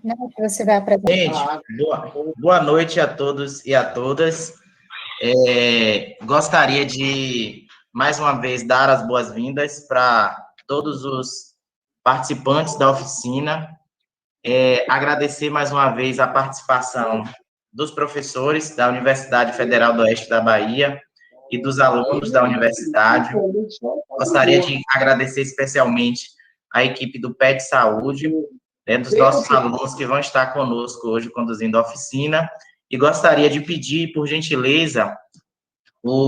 Não, que você vai Gente, apresentar. boa noite a todos e a todas. Gostaria de, mais uma vez, dar as boas-vindas para todos os participantes da oficina. Agradecer mais uma vez a participação dos professores da Universidade Federal do Oeste da Bahia e dos alunos da universidade. Gostaria de agradecer especialmente a equipe do PET Saúde, dos nossos alunos que vão estar conosco hoje conduzindo a oficina, e gostaria de pedir, por gentileza,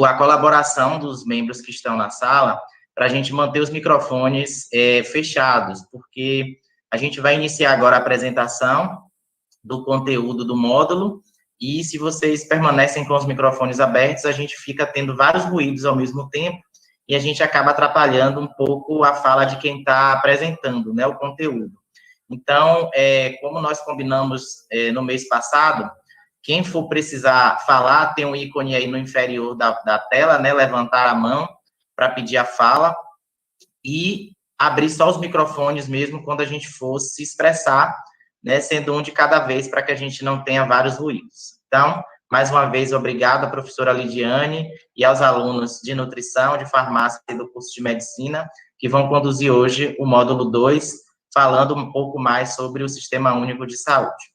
a colaboração dos membros que estão na sala para a gente manter os microfones fechados, porque a gente vai iniciar agora a apresentação do conteúdo do módulo, e se vocês permanecem com os microfones abertos, a gente fica tendo vários ruídos ao mesmo tempo, e a gente acaba atrapalhando um pouco a fala de quem está apresentando, né, o conteúdo. Então, como nós combinamos no mês passado, quem for precisar falar, tem um ícone aí no inferior da tela, né, levantar a mão para pedir a fala, e abrir só os microfones mesmo quando a gente for se expressar, né, sendo um de cada vez, para que a gente não tenha vários ruídos. Então, mais uma vez, obrigado à professora Lidiane e aos alunos de nutrição, de farmácia e do curso de medicina, que vão conduzir hoje o módulo 2, falando um pouco mais sobre o Sistema Único de Saúde.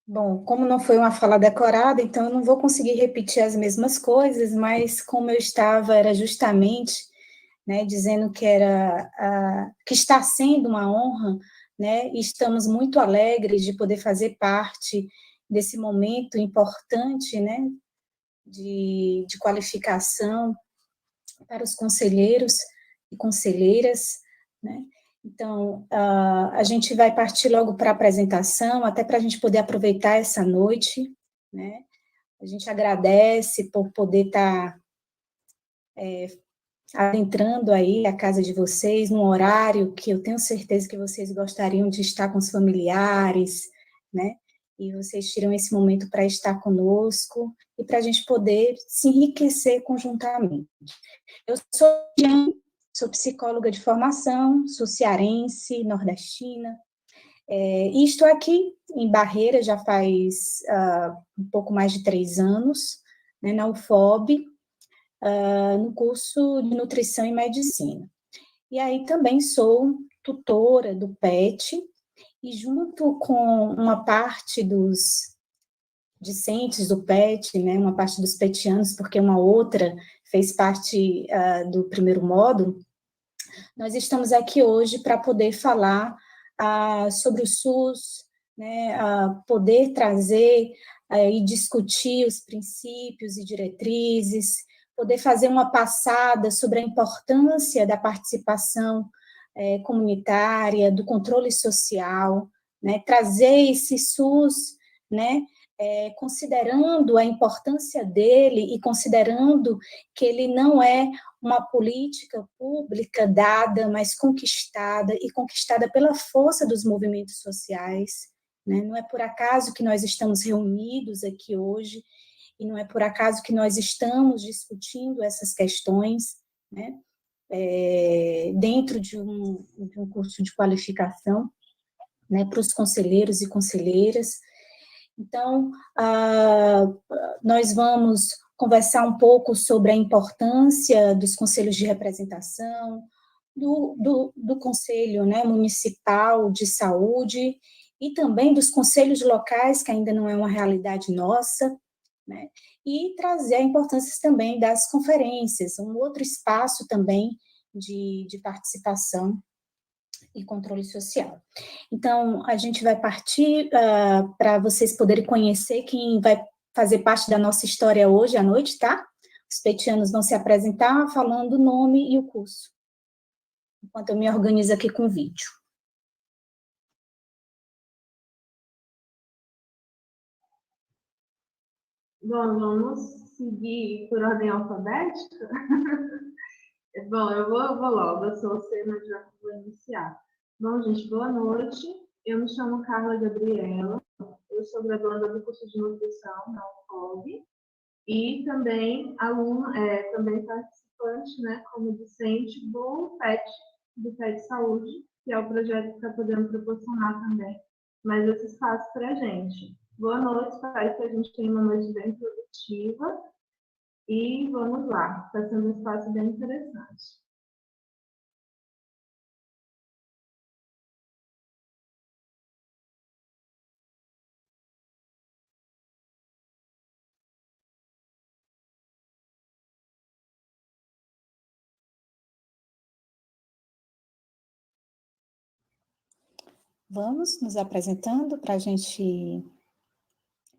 Bom, como não foi uma fala decorada, então eu não vou conseguir repetir as mesmas coisas, mas como eu estava, era justamente, né, dizendo que que está sendo uma honra, né, e estamos muito alegres de poder fazer parte desse momento importante, né, de qualificação para os conselheiros e conselheiras, né? Então, a gente vai partir logo para a apresentação, até para a gente poder aproveitar essa noite, né? A gente agradece por poder estar adentrando aí a casa de vocês, num horário que eu tenho certeza que vocês gostariam de estar com os familiares, né? E vocês tiram esse momento para estar conosco e para a gente poder se enriquecer conjuntamente. Eu sou psicóloga de formação, sou cearense, nordestina, e estou aqui em Barreira já faz um pouco mais de 3 anos, né, na UFOB, no curso de Nutrição e Medicina. E aí também sou tutora do PET, e junto com uma parte dos discentes do PET, né, uma parte dos petianos, porque uma outra fez parte do primeiro módulo, nós estamos aqui hoje para poder falar sobre o SUS, né, poder trazer e discutir os princípios e diretrizes, poder fazer uma passada sobre a importância da participação comunitária, do controle social, né, trazer esse SUS, né, considerando a importância dele e considerando que ele não é uma política pública dada, mas conquistada, e conquistada pela força dos movimentos sociais, né? Não é por acaso que nós estamos reunidos aqui hoje, e não é por acaso que nós estamos discutindo essas questões, né? Dentro de um curso de qualificação, né, para os conselheiros e conselheiras. Então, nós vamos conversar um pouco sobre a importância dos conselhos de representação, do Conselho, né, Municipal de Saúde, e também dos conselhos locais, que ainda não é uma realidade nossa, né, e trazer a importância também das conferências, um outro espaço também de participação e controle social. Então, a gente vai partir para vocês poderem conhecer quem vai fazer parte da nossa história hoje à noite, tá? Os petianos vão se apresentar falando o nome e o curso, enquanto eu me organizo aqui com o vídeo. Bom, vamos seguir por ordem alfabética? Bom, eu vou logo, eu sou você, mas já vou iniciar. Bom, gente, boa noite. Eu me chamo Carla Gabriela, eu sou graduanda do curso de nutrição na UFOB e também aluna, também participante, né, como docente do PET, do Pé de Saúde, que é o projeto que está podendo proporcionar também mais esse espaço para a gente. Boa noite, espero que a gente tenha uma noite bem produtiva e vamos lá, está sendo um espaço bem interessante. Vamos nos apresentando para a gente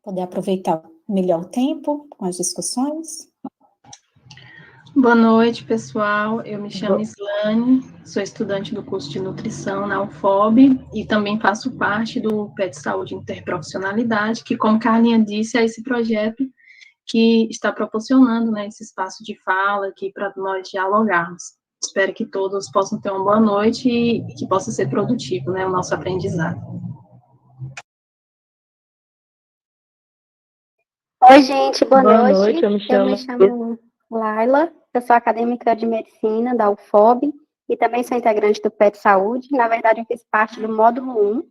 poder aproveitar melhor o tempo com as discussões. Boa noite, pessoal. Eu me chamo Islane, sou estudante do curso de nutrição na UFOB e também faço parte do PET Saúde Interprofissionalidade, que, como Carlinha disse, é esse projeto que está proporcionando, né, esse espaço de fala aqui para nós dialogarmos. Espero que todos possam ter uma boa noite e que possa ser produtivo, né, o nosso aprendizado. Oi, gente, boa noite. Eu me chamo Laila, eu sou acadêmica de medicina da UFOB e também sou integrante do PET Saúde. Na verdade, eu fiz parte do módulo 1,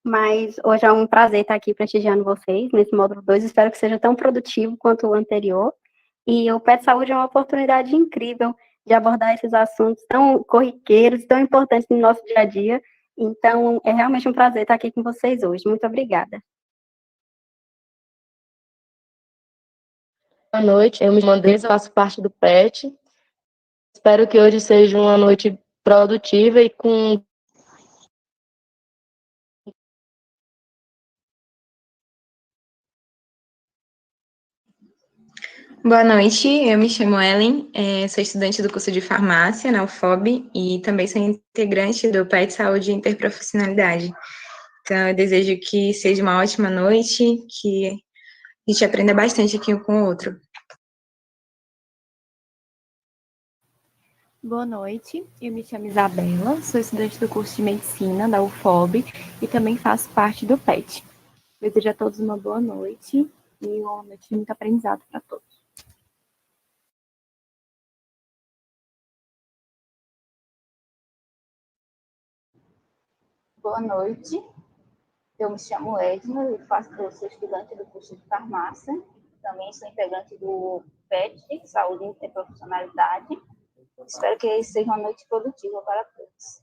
mas hoje é um prazer estar aqui prestigiando vocês nesse módulo 2. Espero que seja tão produtivo quanto o anterior. E o PET Saúde é uma oportunidade incrível de abordar esses assuntos tão corriqueiros, tão importantes no nosso dia a dia. Então, é realmente um prazer estar aqui com vocês hoje. Muito obrigada. Boa noite, eu me chamo Andresa, faço parte do PET. Espero que hoje seja uma noite produtiva e com... Boa noite, eu me chamo Ellen, sou estudante do curso de farmácia na UFOB e também sou integrante do PET Saúde e Interprofissionalidade. Então, eu desejo que seja uma ótima noite, que a gente aprenda bastante aqui um com o outro. Boa noite, eu me chamo Isabela, sou estudante do curso de Medicina da UFOB e também faço parte do PET. Desejo a todos uma boa noite e uma noite de muito aprendizado para todos. Boa noite, eu me chamo Edna, eu sou estudante do curso de farmácia, também sou integrante do PET, Saúde e Interprofissionalidade. Espero que seja uma noite produtiva para todos.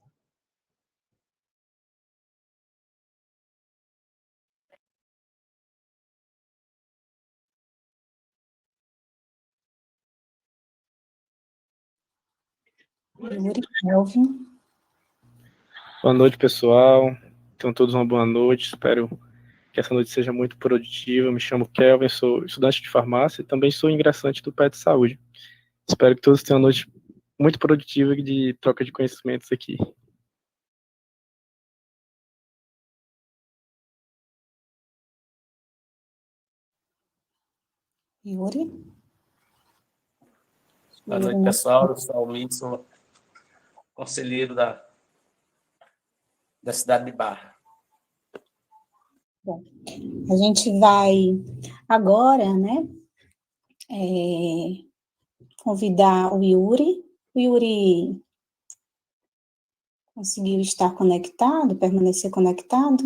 Boa noite, pessoal. Tenham todos uma boa noite. Espero que essa noite seja muito produtiva. Eu me chamo Kelvin, sou estudante de farmácia e também sou ingressante do PET Saúde. Espero que todos tenham uma noite muito produtiva e de troca de conhecimentos aqui. Yuri? Boa noite, pessoal. Eu sou o Almidson, conselheiro da cidade de Barra. Bom, a gente vai agora, né, convidar o Yuri. O Yuri conseguiu estar conectado, permanecer conectado?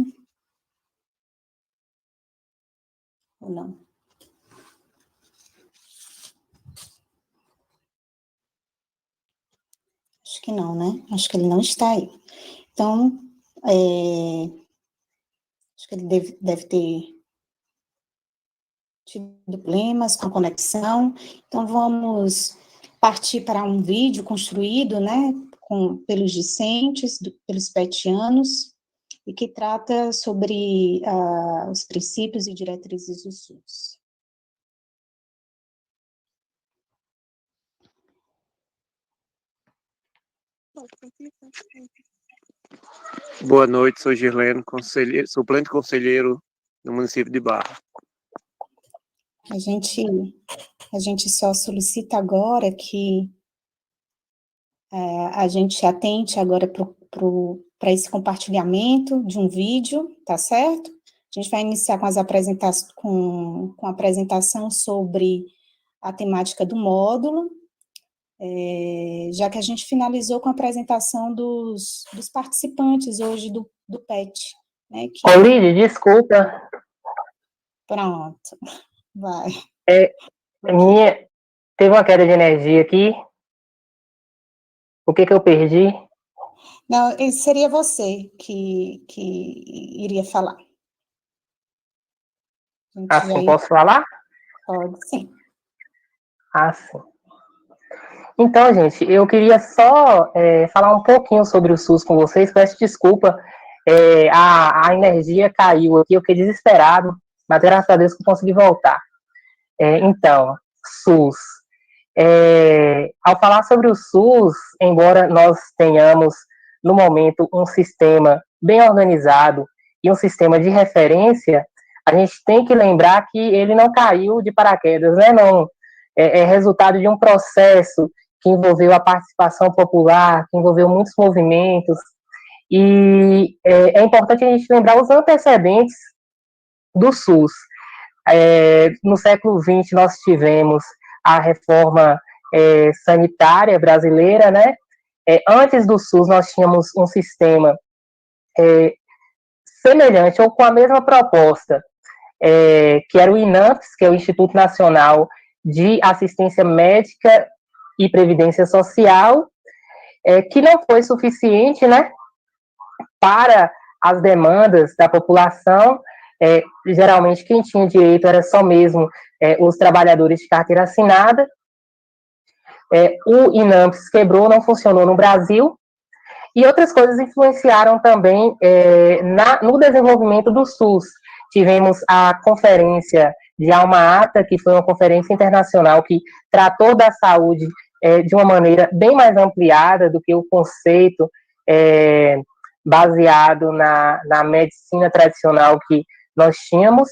Ou não? Acho que não, né? Acho que ele não está aí. Então, acho que ele deve ter tido problemas com a conexão. Então, vamos partir para um vídeo construído, né, pelos discentes, pelos petianos, e que trata sobre os princípios e diretrizes do SUS. Boa noite, sou Girleno, suplente conselheiro do município de Barra. A gente só solicita agora que a gente atente agora para esse compartilhamento de um vídeo, tá certo? A gente vai iniciar com com a apresentação sobre a temática do módulo, já que a gente finalizou com a apresentação dos participantes hoje do PET. Né, que... Ô, Lídia, desculpa. Pronto, vai. Teve uma queda de energia aqui. O que eu perdi? Não, seria você que iria falar. Assim, posso falar? Pode, sim. Sim. Então, gente, eu queria só falar um pouquinho sobre o SUS com vocês. Peço desculpa, a energia caiu aqui, eu fiquei desesperado, mas graças a Deus que eu consegui voltar. Então, SUS. Ao falar sobre o SUS, embora nós tenhamos, no momento, um sistema bem organizado e um sistema de referência, a gente tem que lembrar que ele não caiu de paraquedas, né? Não, é resultado de um processo que envolveu a participação popular, que envolveu muitos movimentos, e é importante a gente lembrar os antecedentes do SUS. No século XX, nós tivemos a reforma sanitária brasileira, né? Antes do SUS, nós tínhamos um sistema semelhante ou com a mesma proposta, que era o INAMPS, que é o Instituto Nacional de Assistência Médica e Previdência Social, que não foi suficiente, né, para as demandas da população. Geralmente quem tinha direito era só mesmo os trabalhadores de carteira assinada. O INAMPS quebrou, não funcionou no Brasil, e outras coisas influenciaram também no desenvolvimento do SUS. Tivemos a conferência de Alma-Ata, que foi uma conferência internacional que tratou da saúde de uma maneira bem mais ampliada do que o conceito baseado na medicina tradicional que nós tínhamos.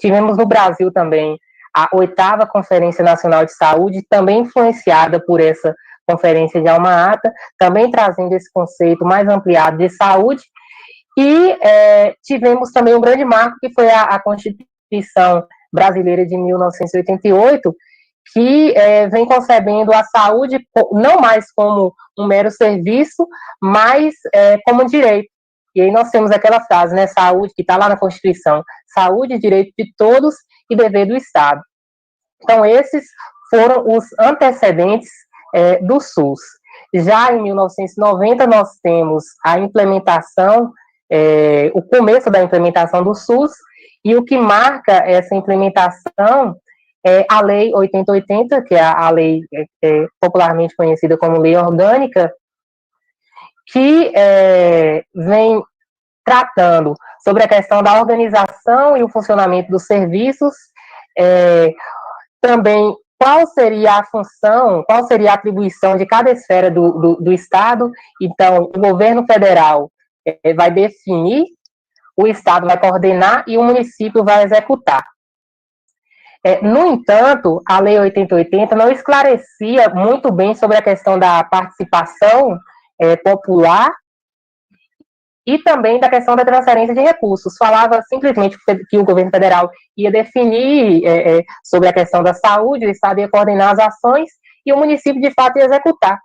Tivemos no Brasil também a 8ª Conferência Nacional de Saúde, também influenciada por essa conferência de Alma-Ata, também trazendo esse conceito mais ampliado de saúde. E tivemos também um grande marco, que foi a Constituição Brasileira de 1988, que vem concebendo a saúde não mais como um mero serviço, mas como um direito. E aí nós temos aquela frase, né, saúde, que está lá na Constituição, saúde, direito de todos e dever do Estado. Então, esses foram os antecedentes do SUS. Já em 1990, nós temos a implementação, o começo da implementação do SUS, e o que marca essa implementação é a Lei 8080, que é a lei popularmente conhecida como Lei Orgânica, que vem tratando sobre a questão da organização e o funcionamento dos serviços, também qual seria a função, qual seria a atribuição de cada esfera do Estado. Então, o governo federal vai definir, o Estado vai coordenar e o município vai executar. No entanto, a Lei 8080 não esclarecia muito bem sobre a questão da participação popular e também da questão da transferência de recursos. Falava simplesmente que o governo federal ia definir sobre a questão da saúde, o Estado ia coordenar as ações e o município, de fato, ia executar.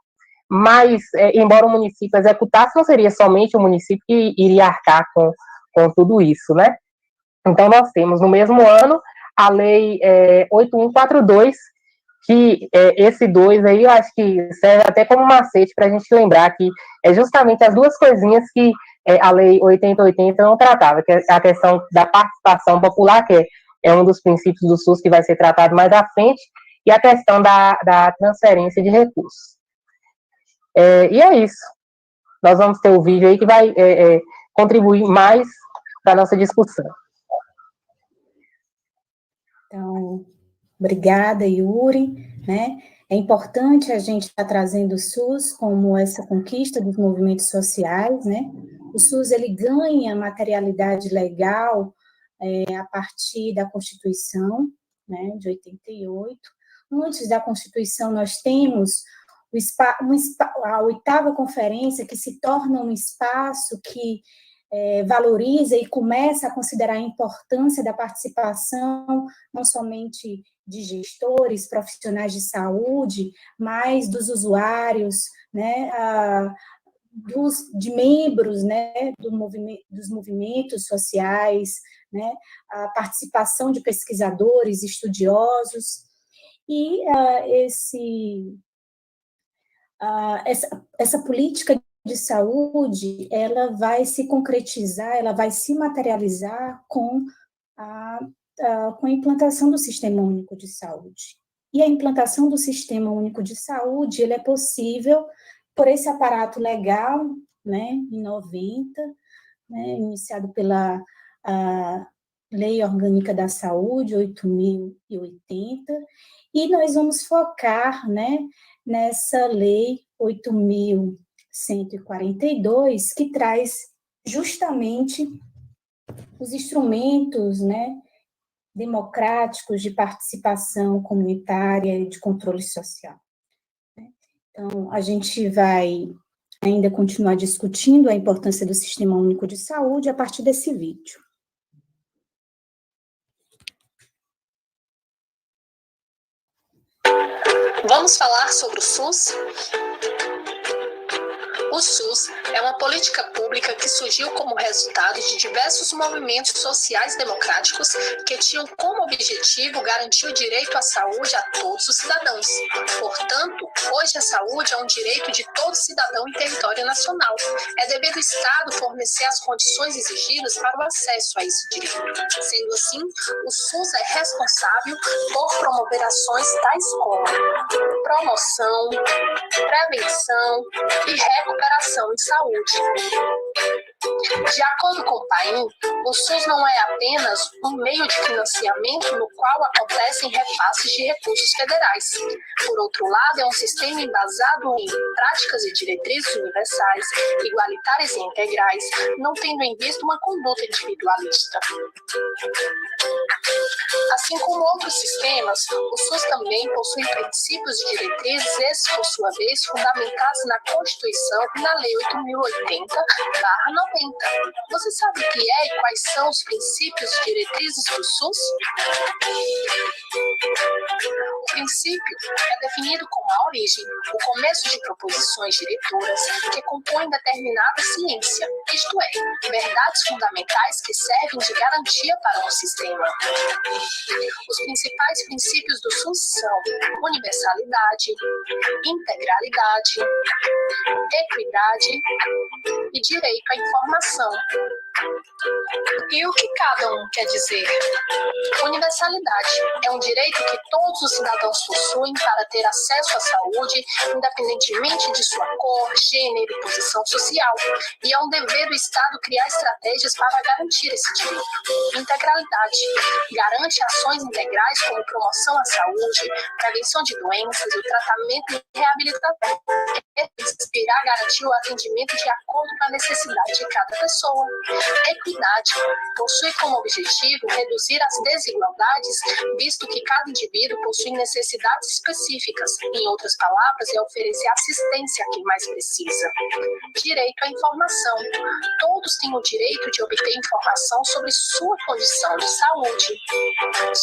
Mas, embora o município executasse, não seria somente o município que iria arcar com tudo isso, né? Então, nós temos, no mesmo ano, a Lei 8142, que esse 2 aí, eu acho que serve até como macete para a gente lembrar que é justamente as duas coisinhas que a Lei 8080 não tratava, que é a questão da participação popular, que é um dos princípios do SUS que vai ser tratado mais à frente, e a questão da transferência de recursos. E é isso. Nós vamos ter o vídeo aí que vai contribuir mais para a nossa discussão. Então, obrigada, Yuri, né? É importante a gente estar trazendo o SUS como essa conquista dos movimentos sociais, né? O SUS, ele ganha materialidade legal a partir da Constituição, né, de 88. Antes da Constituição, nós temos a 8ª Conferência, que se torna um espaço que valoriza e começa a considerar a importância da participação, não somente de gestores, profissionais de saúde, mas dos usuários, né, de membros, né, dos movimentos sociais, né, a participação de pesquisadores, estudiosos, e essa política de saúde, ela vai se concretizar, ela vai se materializar com a implantação do Sistema Único de Saúde. E a implantação do Sistema Único de Saúde, ele é possível por esse aparato legal, né, em 90, né, iniciado pela Lei Orgânica da Saúde, 8.080, e nós vamos focar, né, nessa Lei 8.142, que traz justamente os instrumentos, né, democráticos de participação comunitária e de controle social. Então, a gente vai ainda continuar discutindo a importância do Sistema Único de Saúde a partir desse vídeo. Vamos falar sobre o SUS? O SUS é uma política pública que surgiu como resultado de diversos movimentos sociais democráticos que tinham como objetivo garantir o direito à saúde a todos os cidadãos. Portanto, hoje a saúde é um direito de todo cidadão em território nacional. É dever do Estado fornecer as condições exigidas para o acesso a esse direito. Sendo assim, o SUS é responsável por promover ações tais como promoção, prevenção e recuperação em saúde. De acordo com o PAIN, o SUS não é apenas um meio de financiamento no qual acontecem repasses de recursos federais. Por outro lado, é um sistema embasado em práticas e diretrizes universais, igualitárias e integrais, não tendo em vista uma conduta individualista. Assim como outros sistemas, o SUS também possui princípios e diretrizes, esses, por sua vez, fundamentados na Constituição e na Lei 8.080/90. Você sabe o que é e quais são os princípios e diretrizes do SUS? O princípio é definido como a origem, o começo de proposições diretoras que compõem determinada ciência, isto é, verdades fundamentais que servem de garantia para um sistema. Os principais princípios do SUS são universalidade, integralidade, equidade e direito à informação. E o que cada um quer dizer? Universalidade é um direito que todos os cidadãos possuem para ter acesso à saúde, independentemente de sua cor, gênero e posição social, e é um dever do Estado criar estratégias para garantir esse direito. Integralidade garante ações integrais como promoção à saúde, prevenção de doenças, o tratamento e reabilitação. Irá garantir o atendimento de acordo com a necessidade de cada pessoa. Equidade possui como objetivo reduzir as desigualdades, visto que cada indivíduo possui necessidades específicas. Em outras palavras, é oferecer assistência a quem mais precisa. Direito à informação. Todos têm o direito de obter informação sobre sua condição de saúde.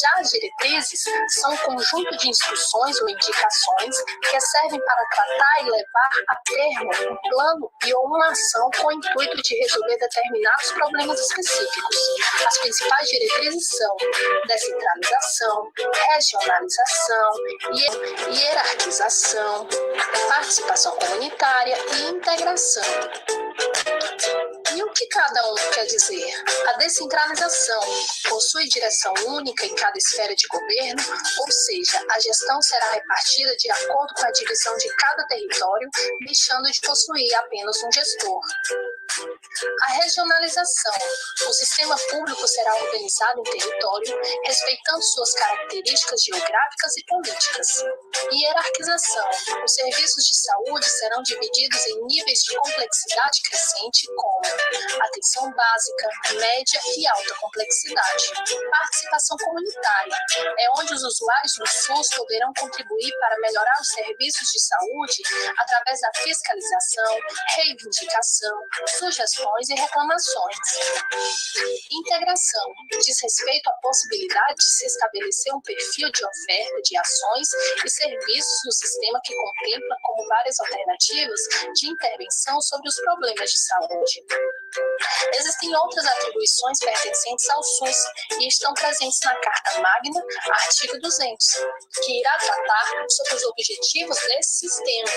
Já as diretrizes são um conjunto de instruções ou indicações que servem para tratar e levar a termo um plano e ou uma ação com o intuito de resolver determinados problemas específicos. As principais diretrizes são descentralização, regionalização, hierarquização, participação comunitária e integração. E o que cada um quer dizer? A descentralização possui direção única em cada esfera de governo, ou seja, a gestão será repartida de acordo com a divisão de cada território, deixando de possuir apenas um gestor. A regionalização. O sistema público será organizado em território, respeitando suas características geográficas e políticas. Hierarquização. Os serviços de saúde serão divididos em níveis de complexidade crescente, como atenção básica, média e alta complexidade. Participação comunitária. É onde os usuários do SUS poderão contribuir para melhorar os serviços de saúde através da fiscalização, reivindicação, sugestões e reclamações. Integração diz respeito à possibilidade de se estabelecer um perfil de oferta de ações e serviços no sistema que contempla como várias alternativas de intervenção sobre os problemas de saúde. Existem outras atribuições pertencentes ao SUS e estão presentes na Carta Magna, artigo 200, que irá tratar sobre os objetivos desse sistema.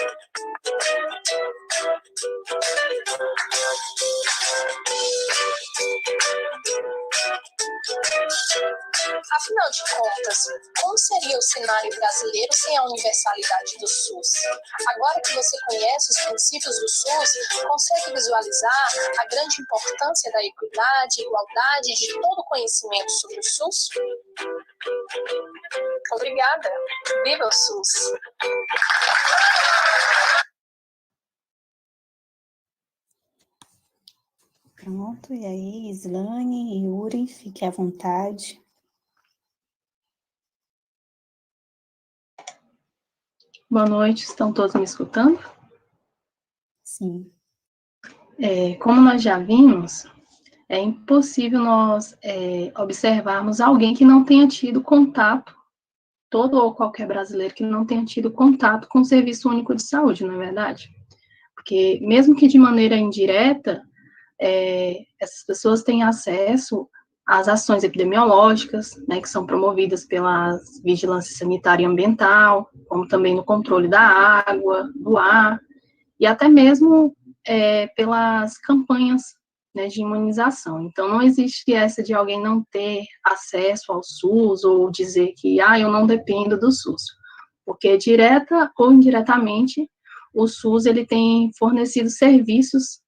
Afinal de contas, como seria o cenário brasileiro sem a universalidade do SUS? Agora que você conhece os princípios do SUS, consegue visualizar a grande importância da equidade, igualdade e de todo o conhecimento sobre o SUS? Obrigada. Viva o SUS! Pronto, e aí, Islane e Yuri, fiquem à vontade. Boa noite, estão todos me escutando? Sim. Como nós já vimos, é impossível nós observarmos alguém que não tenha tido contato, todo ou qualquer brasileiro que não tenha tido contato com o Serviço Único de Saúde, não é verdade? Porque, mesmo que de maneira indireta, essas pessoas têm acesso às ações epidemiológicas, né, que são promovidas pela Vigilância Sanitária e Ambiental, como também no controle da água, do ar, e até mesmo pelas campanhas, né, de imunização. Então, não existe essa de alguém não ter acesso ao SUS ou dizer que, eu não dependo do SUS, porque direta ou indiretamente, o SUS ele tem fornecido serviços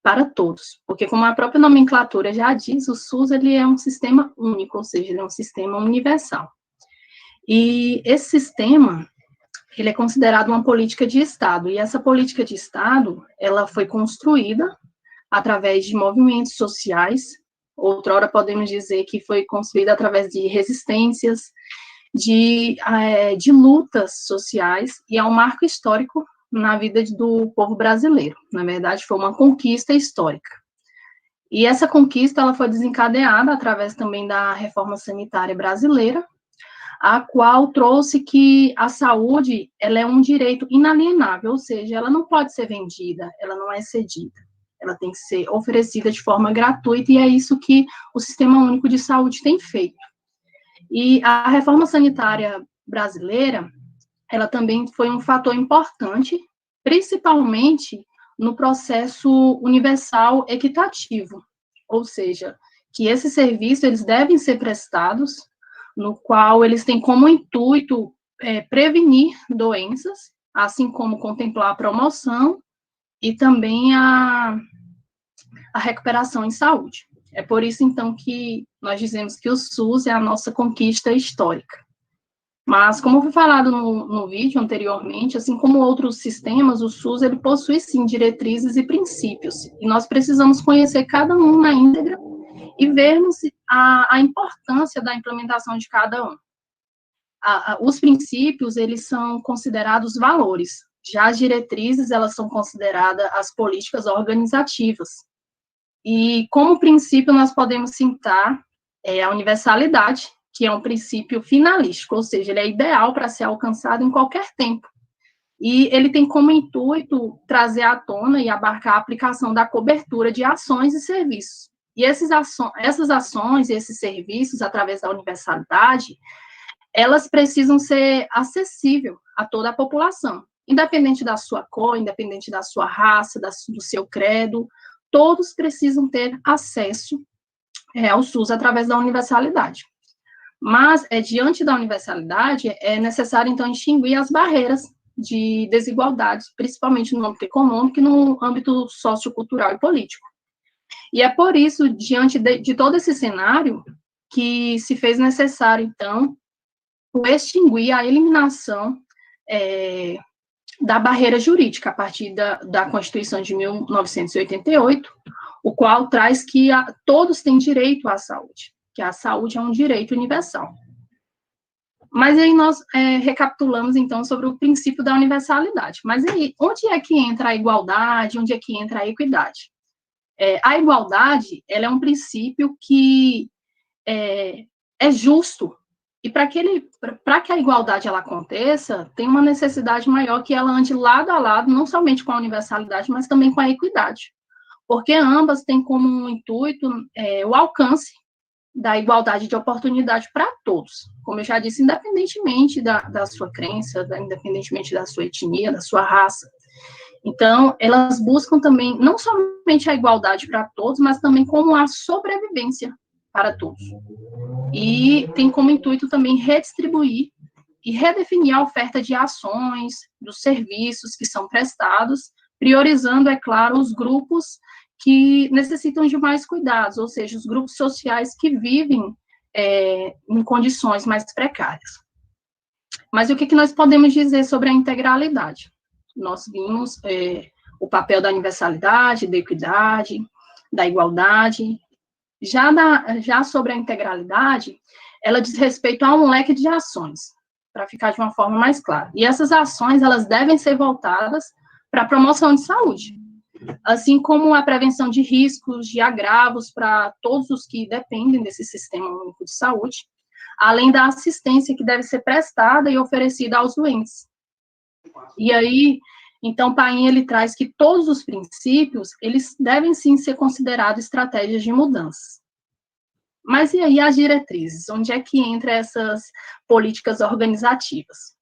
para todos, porque como a própria nomenclatura já diz, o SUS ele é um sistema único, ou seja, ele é um sistema universal. E esse sistema, ele é considerado uma política de Estado, e essa política de Estado, ela foi construída através de movimentos sociais, outrora podemos dizer que foi construída através de resistências, de lutas sociais, e é um marco histórico na vida do povo brasileiro. Na verdade, foi uma conquista histórica. E essa conquista, ela foi desencadeada através também da reforma sanitária brasileira, a qual trouxe que a saúde, ela é um direito inalienável, ou seja, ela não pode ser vendida, ela não é cedida, ela tem que ser oferecida de forma gratuita, e é isso que o Sistema Único de Saúde tem feito. E a reforma sanitária brasileira, ela também foi um fator importante, principalmente no processo universal equitativo, ou seja, que esses serviços, eles devem ser prestados, no qual eles têm como intuito prevenir doenças, assim como contemplar a promoção e também a recuperação em saúde. É por isso, então, que nós dizemos que o SUS é a nossa conquista histórica. Mas, como foi falado no vídeo anteriormente, assim como outros sistemas, o SUS, ele possui, sim, diretrizes e princípios, e nós precisamos conhecer cada um na íntegra e vermos a importância da implementação de cada um. Os princípios, eles são considerados valores, já as diretrizes, elas são consideradas as políticas organizativas. E, como princípio, nós podemos citar a universalidade, que é um princípio finalístico, ou seja, ele é ideal para ser alcançado em qualquer tempo. E ele tem como intuito trazer à tona e abarcar a aplicação da cobertura de ações e serviços. E essas ações e esses serviços, através da universalidade, elas precisam ser acessíveis a toda a população, independente da sua cor, independente da sua raça, do seu credo, todos precisam ter acesso ao SUS através da universalidade. Mas, diante da universalidade, é necessário, então, extinguir as barreiras de desigualdades, principalmente no âmbito econômico e no âmbito sociocultural e político. E é por isso, diante de todo esse cenário, que se fez necessário, então, extinguir a eliminação da barreira jurídica, a partir da Constituição de 1988, o qual traz que todos têm direito à saúde, que a saúde é um direito universal. Mas aí nós recapitulamos, então, sobre o princípio da universalidade. Mas aí, onde é que entra a igualdade, onde é que entra a equidade? A igualdade, ela é um princípio que é justo, e para que a igualdade ela aconteça, tem uma necessidade maior que ela ande lado a lado, não somente com a universalidade, mas também com a equidade, porque ambas têm como intuito o alcance da igualdade de oportunidade para todos, como eu já disse, independentemente da sua crença, independentemente da sua etnia, da sua raça. Então, elas buscam também, não somente a igualdade para todos, mas também como a sobrevivência para todos. E tem como intuito também redistribuir e redefinir a oferta de ações, dos serviços que são prestados, priorizando, é claro, os grupos que necessitam de mais cuidados, ou seja, os grupos sociais que vivem em condições mais precárias. Mas o que nós podemos dizer sobre a integralidade? Nós vimos o papel da universalidade, da equidade, da igualdade. Já sobre a integralidade, ela diz respeito a um leque de ações, para ficar de uma forma mais clara. E essas ações, elas devem ser voltadas para a promoção de saúde, assim como a prevenção de riscos, de agravos para todos os que dependem desse sistema único de saúde, além da assistência que deve ser prestada e oferecida aos doentes. E aí, então, Paim, ele traz que todos os princípios, eles devem sim ser considerados estratégias de mudança. Mas e aí as diretrizes? Onde é que entra essas políticas organizativas?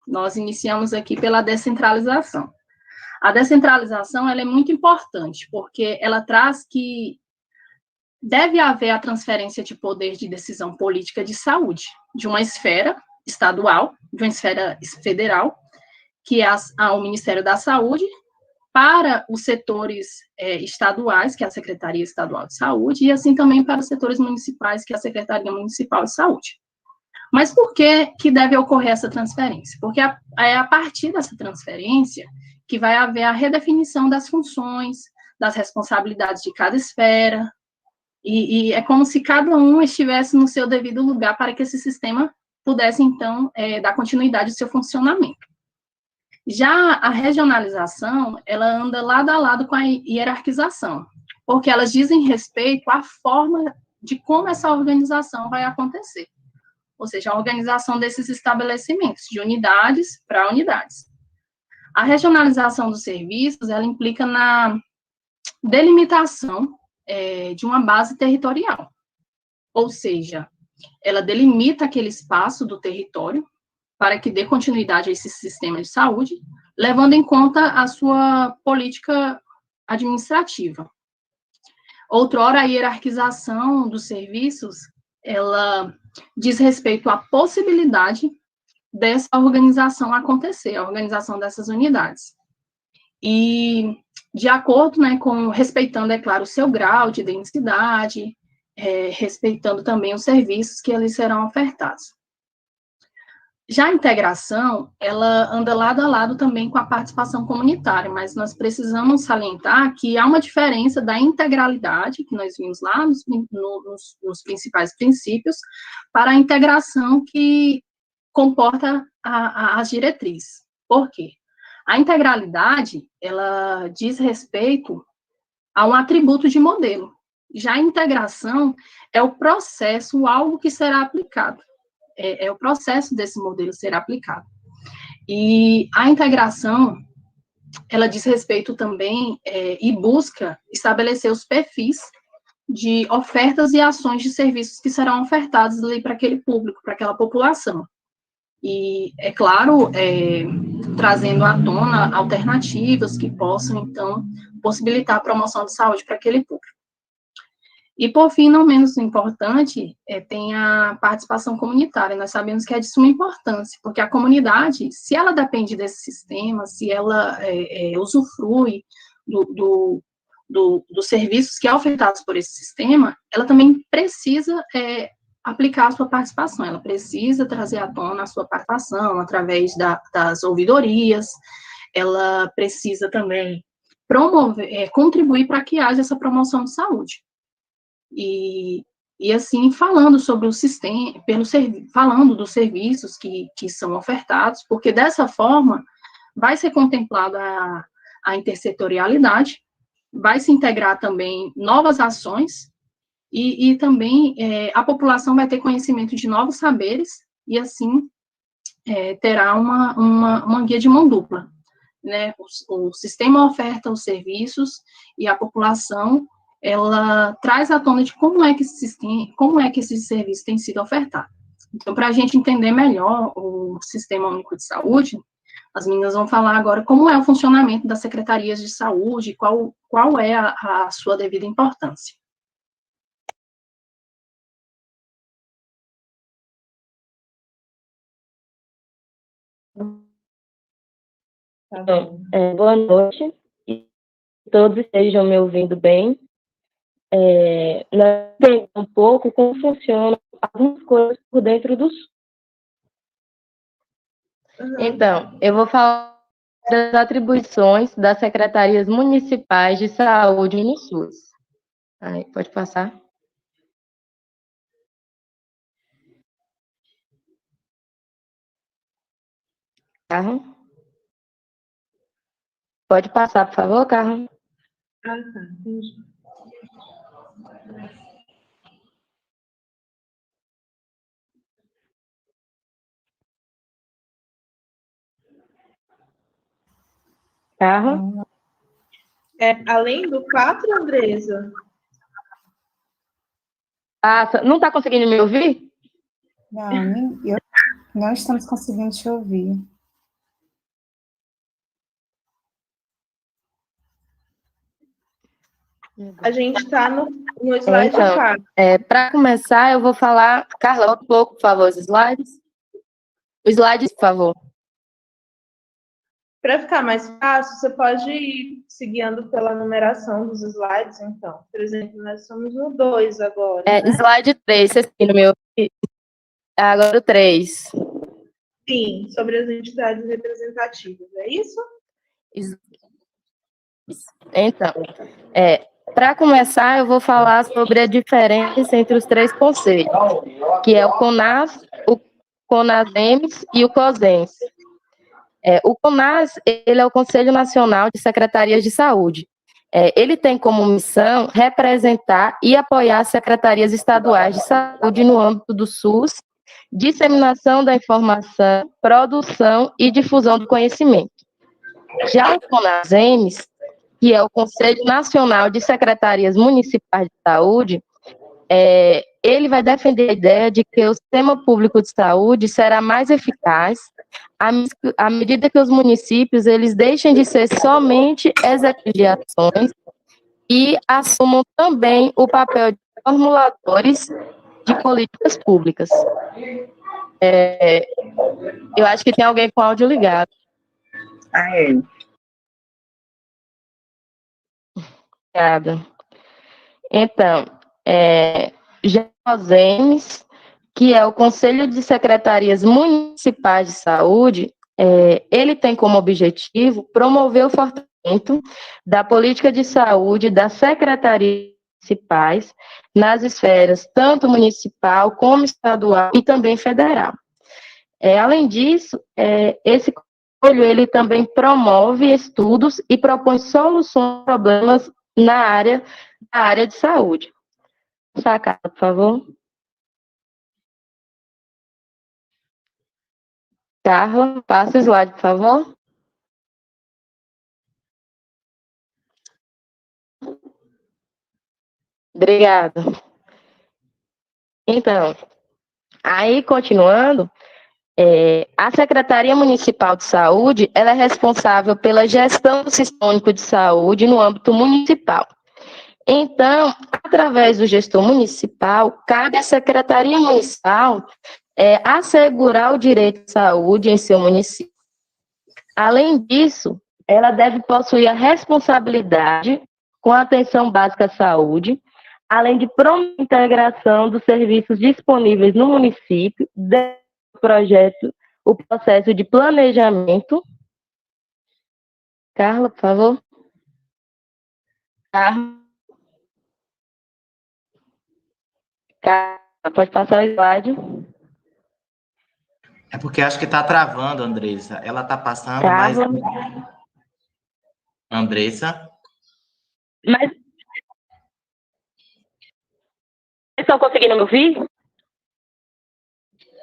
Nós iniciamos aqui pela descentralização. A descentralização, ela é muito importante, porque ela traz que deve haver a transferência de poder de decisão política de saúde, de uma esfera estadual, de uma esfera federal, que é ao Ministério da Saúde, para os setores estaduais, que é a Secretaria Estadual de Saúde, e assim também para os setores municipais, que é a Secretaria Municipal de Saúde. Mas por que deve ocorrer essa transferência? Porque é a partir dessa transferência que vai haver a redefinição das funções, das responsabilidades de cada esfera, e é como se cada um estivesse no seu devido lugar para que esse sistema pudesse, então, dar continuidade ao seu funcionamento. Já a regionalização, ela anda lado a lado com a hierarquização, porque elas dizem respeito à forma de como essa organização vai acontecer, ou seja, a organização desses estabelecimentos, de unidades para unidades. A regionalização dos serviços, ela implica na delimitação de uma base territorial, ou seja, ela delimita aquele espaço do território para que dê continuidade a esse sistema de saúde, levando em conta a sua política administrativa. Outrora, a hierarquização dos serviços, ela diz respeito à possibilidade dessa organização acontecer, a organização dessas unidades. E, de acordo, respeitando, é claro, o seu grau de densidade, respeitando também os serviços que eles serão ofertados. Já a integração, ela anda lado a lado também com a participação comunitária, mas nós precisamos salientar que há uma diferença da integralidade, que nós vimos lá nos principais princípios, para a integração que comporta as diretrizes. Por quê? A integralidade, ela diz respeito a um atributo de modelo. Já a integração é o processo, algo que será aplicado. É o processo desse modelo ser aplicado. E a integração, ela diz respeito também e busca estabelecer os perfis de ofertas e ações de serviços que serão ofertados ali para aquele público, para aquela população. E, é claro, trazendo à tona alternativas que possam, então, possibilitar a promoção de saúde para aquele público. E, por fim, não menos importante, tem a participação comunitária. Nós sabemos que é de suma importância, porque a comunidade, se ela depende desse sistema, se ela usufrui dos serviços que são ofertados por esse sistema, ela também precisa aplicar a sua participação, ela precisa trazer à tona a sua participação através das ouvidorias, ela precisa também promover, contribuir para que haja essa promoção de saúde. E assim, falando sobre o sistema, falando dos serviços que são ofertados, porque dessa forma vai ser contemplada a intersetorialidade, vai se integrar também novas ações e também a população vai ter conhecimento de novos saberes e, assim, terá uma guia de mão dupla, né? O sistema oferta os serviços e a população, ela traz à tona de como é que esse serviço tem sido ofertado. Então, para a gente entender melhor o Sistema Único de Saúde, as meninas vão falar agora como é o funcionamento das secretarias de saúde, qual é a sua devida importância. Boa noite, e todos estejam me ouvindo bem. Nós entendemos um pouco como funcionam algumas coisas por dentro do SUS. Então, eu vou falar das atribuições das secretarias municipais de saúde no SUS. Aí, pode passar. Carro? Pode passar, por favor, Carro? Ah, tá, entendi. Carro? Além do 4, Andresa? Não está conseguindo me ouvir? Não estamos conseguindo te ouvir. A gente está no slide 4. Para começar, eu vou falar... Carla, volta um pouco, por favor, os slides. Os slides, por favor. Para ficar mais fácil, você pode ir seguindo pela numeração dos slides, então. Por exemplo, nós somos no 2 agora, né? Slide 3, vocês estão no meu... Agora o 3. Sim, sobre as entidades representativas, é isso? Então, para começar, eu vou falar sobre a diferença entre os 3 conselhos, que é o CONAS, o CONASEMS e o COSENS. O CONAS, ele é o Conselho Nacional de Secretarias de Saúde. Ele tem como missão representar e apoiar as secretarias estaduais de saúde no âmbito do SUS, disseminação da informação, produção e difusão do conhecimento. Já o CONASEMS, que é o Conselho Nacional de Secretarias Municipais de Saúde, ele vai defender a ideia de que o sistema público de saúde será mais eficaz à medida que os municípios eles deixem de ser somente executores de ações e assumam também o papel de formuladores de políticas públicas. Eu acho que tem alguém com áudio ligado. Obrigada. Então, já o COSEMS, que é o Conselho de Secretarias Municipais de Saúde, ele tem como objetivo promover o fortalecimento da política de saúde das secretarias municipais nas esferas tanto municipal como estadual e também federal. Além disso, esse conselho ele também promove estudos e propõe soluções a problemas na área de saúde. Sacada, por favor. Carla, passa o slide, por favor. Obrigada. Então, aí, continuando, a Secretaria Municipal de Saúde, ela é responsável pela gestão do Sistema Único de Saúde no âmbito municipal. Então, através do gestor municipal, cabe à Secretaria Municipal assegurar o direito à saúde em seu município. Além disso, ela deve possuir a responsabilidade com a atenção básica à saúde, além de promover a integração dos serviços disponíveis no município, o processo de planejamento. Carla, por favor. Carla, pode passar o slide. É porque acho que está travando, Andressa. Ela está passando, Carla. mas... Andressa? Mas vocês estão conseguindo me ouvir?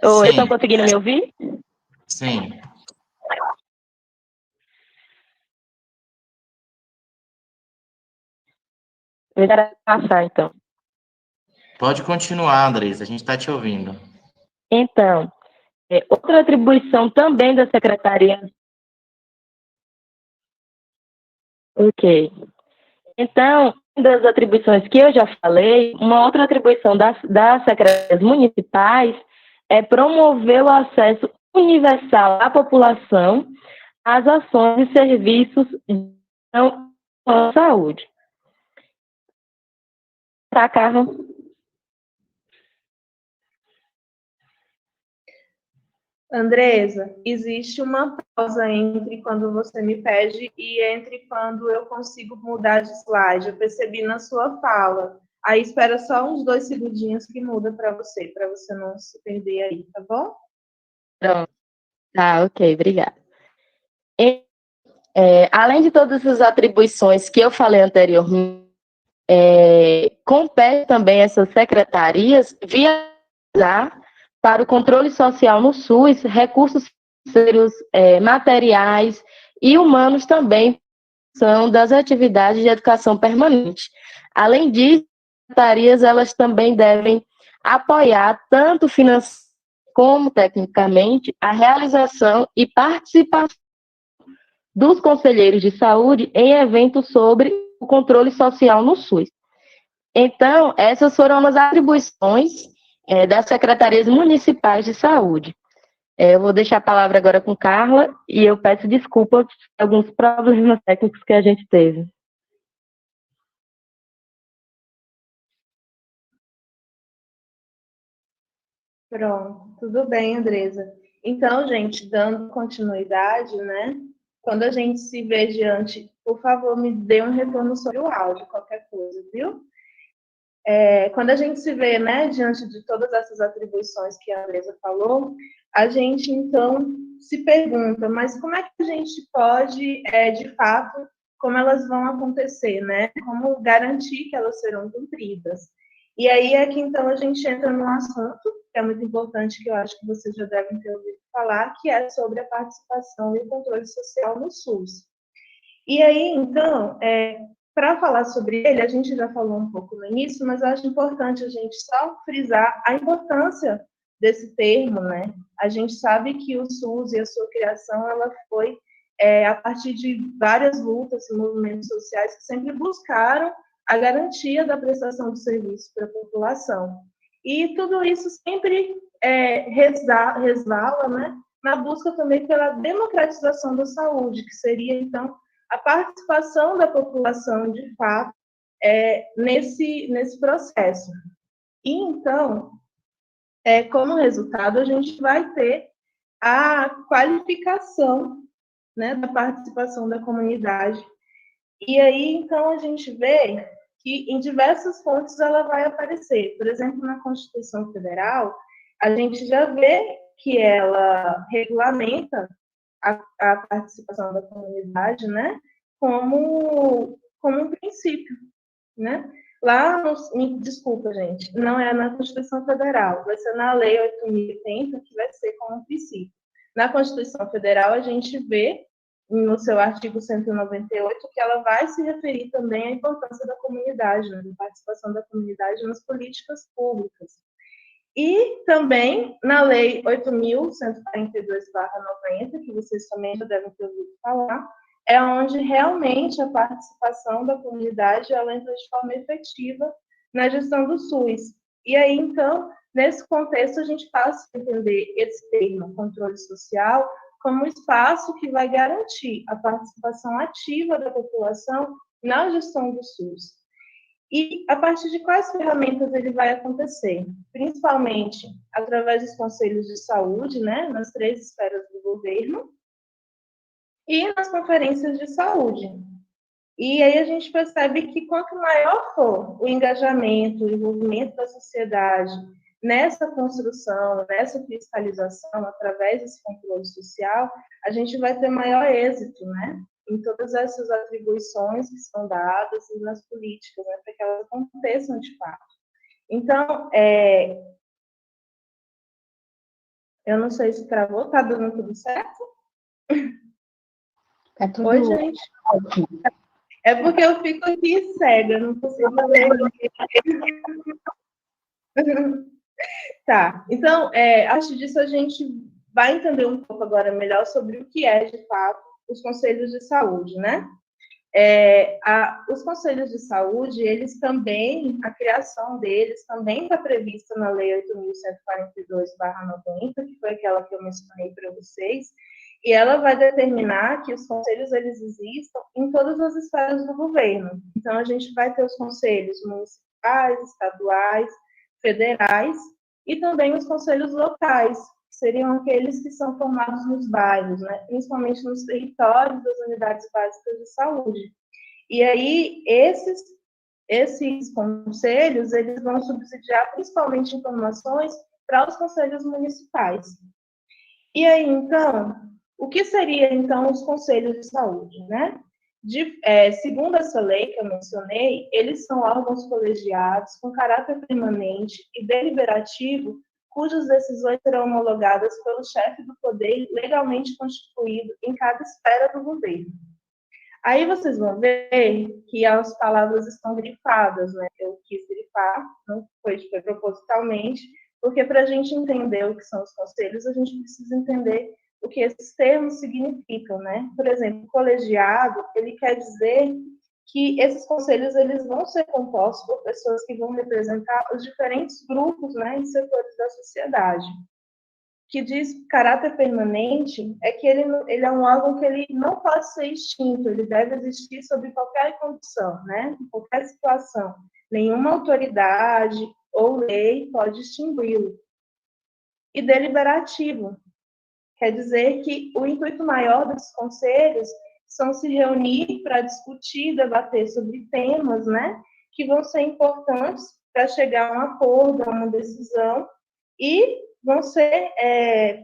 Ou Sim. estão conseguindo me ouvir? Sim. Me dará passar, então. Pode continuar, Andressa, a gente está te ouvindo. Então, outra atribuição também da Secretaria. Ok. Então, das atribuições que eu já falei, uma outra atribuição das secretarias municipais é promover o acesso universal à população às ações e serviços de saúde. Tá, Carla? Andresa, existe uma pausa entre quando você me pede e entre quando eu consigo mudar de slide. Eu percebi na sua fala. Aí espera só uns 2 segundinhos que muda para você não se perder aí, tá bom? Pronto. Tá, ok, obrigada. Além de todas as atribuições que eu falei anteriormente, compete também essas secretarias viabilizar para o controle social no SUS recursos financeiros, materiais e humanos também são das atividades de educação permanente. Além disso, as secretarias elas também devem apoiar tanto financeiramente como tecnicamente a realização e participação dos conselheiros de saúde em eventos sobre o controle social no SUS. Então, essas foram as atribuições das secretarias municipais de saúde. Eu vou deixar a palavra agora com Carla e eu peço desculpas por alguns problemas técnicos que a gente teve. Pronto, tudo bem, Andresa. Então, gente, dando continuidade, né? Quando a gente se vê diante, por favor, me dê um retorno sobre o áudio, qualquer coisa, viu? Quando a gente se vê, né, diante de todas essas atribuições que a Andresa falou, a gente, então, se pergunta, mas como é que a gente pode, de fato, como elas vão acontecer, né? Como garantir que elas serão cumpridas? E aí é que, então, a gente entra num assunto que é muito importante, que eu acho que vocês já devem ter ouvido falar, que é sobre a participação e o controle social no SUS. E aí, então, para falar sobre ele, a gente já falou um pouco no início, mas eu acho importante a gente só frisar a importância desse termo, né? A gente sabe que o SUS e a sua criação, ela foi a partir de várias lutas e movimentos sociais que sempre buscaram a garantia da prestação de serviço para a população. E tudo isso sempre resvala, né, na busca também pela democratização da saúde, que seria, então, a participação da população, de fato, nesse processo. E, então, como resultado, a gente vai ter a qualificação, né, da participação da comunidade. E aí, então, a gente vê que em diversas fontes ela vai aparecer. Por exemplo, na Constituição Federal, a gente já vê que ela regulamenta a participação da comunidade, né, como um princípio, né? Lá, desculpa, gente, não é na Constituição Federal, vai ser na Lei 8.080 que vai ser como um princípio. Na Constituição Federal, a gente vê no seu artigo 198, que ela vai se referir também à importância da comunidade, né, da participação da comunidade nas políticas públicas. E também na Lei 8.142/90, que vocês também já devem ter ouvido falar, é onde realmente a participação da comunidade ela entra de forma efetiva na gestão do SUS. E aí, então, nesse contexto, a gente passa a entender esse termo, controle social, como um espaço que vai garantir a participação ativa da população na gestão do SUS. E a partir de quais ferramentas ele vai acontecer? Principalmente através dos conselhos de saúde, né, nas 3 esferas do governo, e nas conferências de saúde. E aí a gente percebe que quanto maior for o engajamento, o envolvimento da sociedade nessa construção, nessa fiscalização, através desse controle social, a gente vai ter maior êxito, né, em todas essas atribuições que são dadas e nas políticas, né, para que elas aconteçam de fato. Então, eu não sei se travou, está dando tudo certo? É tudo. Oi, gente. É porque eu fico aqui cega, não consigo ler. Tá, então, acho disso a gente vai entender um pouco agora melhor sobre o que é, de fato, os conselhos de saúde, né? Os conselhos de saúde, eles também, a criação deles também está prevista na Lei 8.142/90, que foi aquela que eu mencionei para vocês, e ela vai determinar que os conselhos eles existam em todas as esferas do governo. Então, a gente vai ter os conselhos municipais, estaduais, federais, e também os conselhos locais, que seriam aqueles que são formados nos bairros, né? Principalmente nos territórios das unidades básicas de saúde. E aí, esses conselhos, eles vão subsidiar principalmente informações para os conselhos municipais. E aí, então, o que seria, então, os conselhos de saúde, né? Segundo essa lei que eu mencionei, eles são órgãos colegiados com caráter permanente e deliberativo, cujas decisões serão homologadas pelo chefe do poder legalmente constituído em cada esfera do governo. Aí vocês vão ver que as palavras estão grifadas, né? Eu quis grifar, não foi propositalmente, porque para a gente entender o que são os conselhos, a gente precisa entender o que esses termos significam, né? Por exemplo, colegiado, ele quer dizer que esses conselhos eles vão ser compostos por pessoas que vão representar os diferentes grupos, né, e setores da sociedade. Que diz caráter permanente é que ele é um órgão que ele não pode ser extinto, ele deve existir sob qualquer condição, né, em qualquer situação. Nenhuma autoridade ou lei pode extingui-lo. E deliberativo quer dizer que o intuito maior desses conselhos são se reunir para discutir, debater sobre temas, né, que vão ser importantes para chegar a um acordo, a uma decisão, e vão ser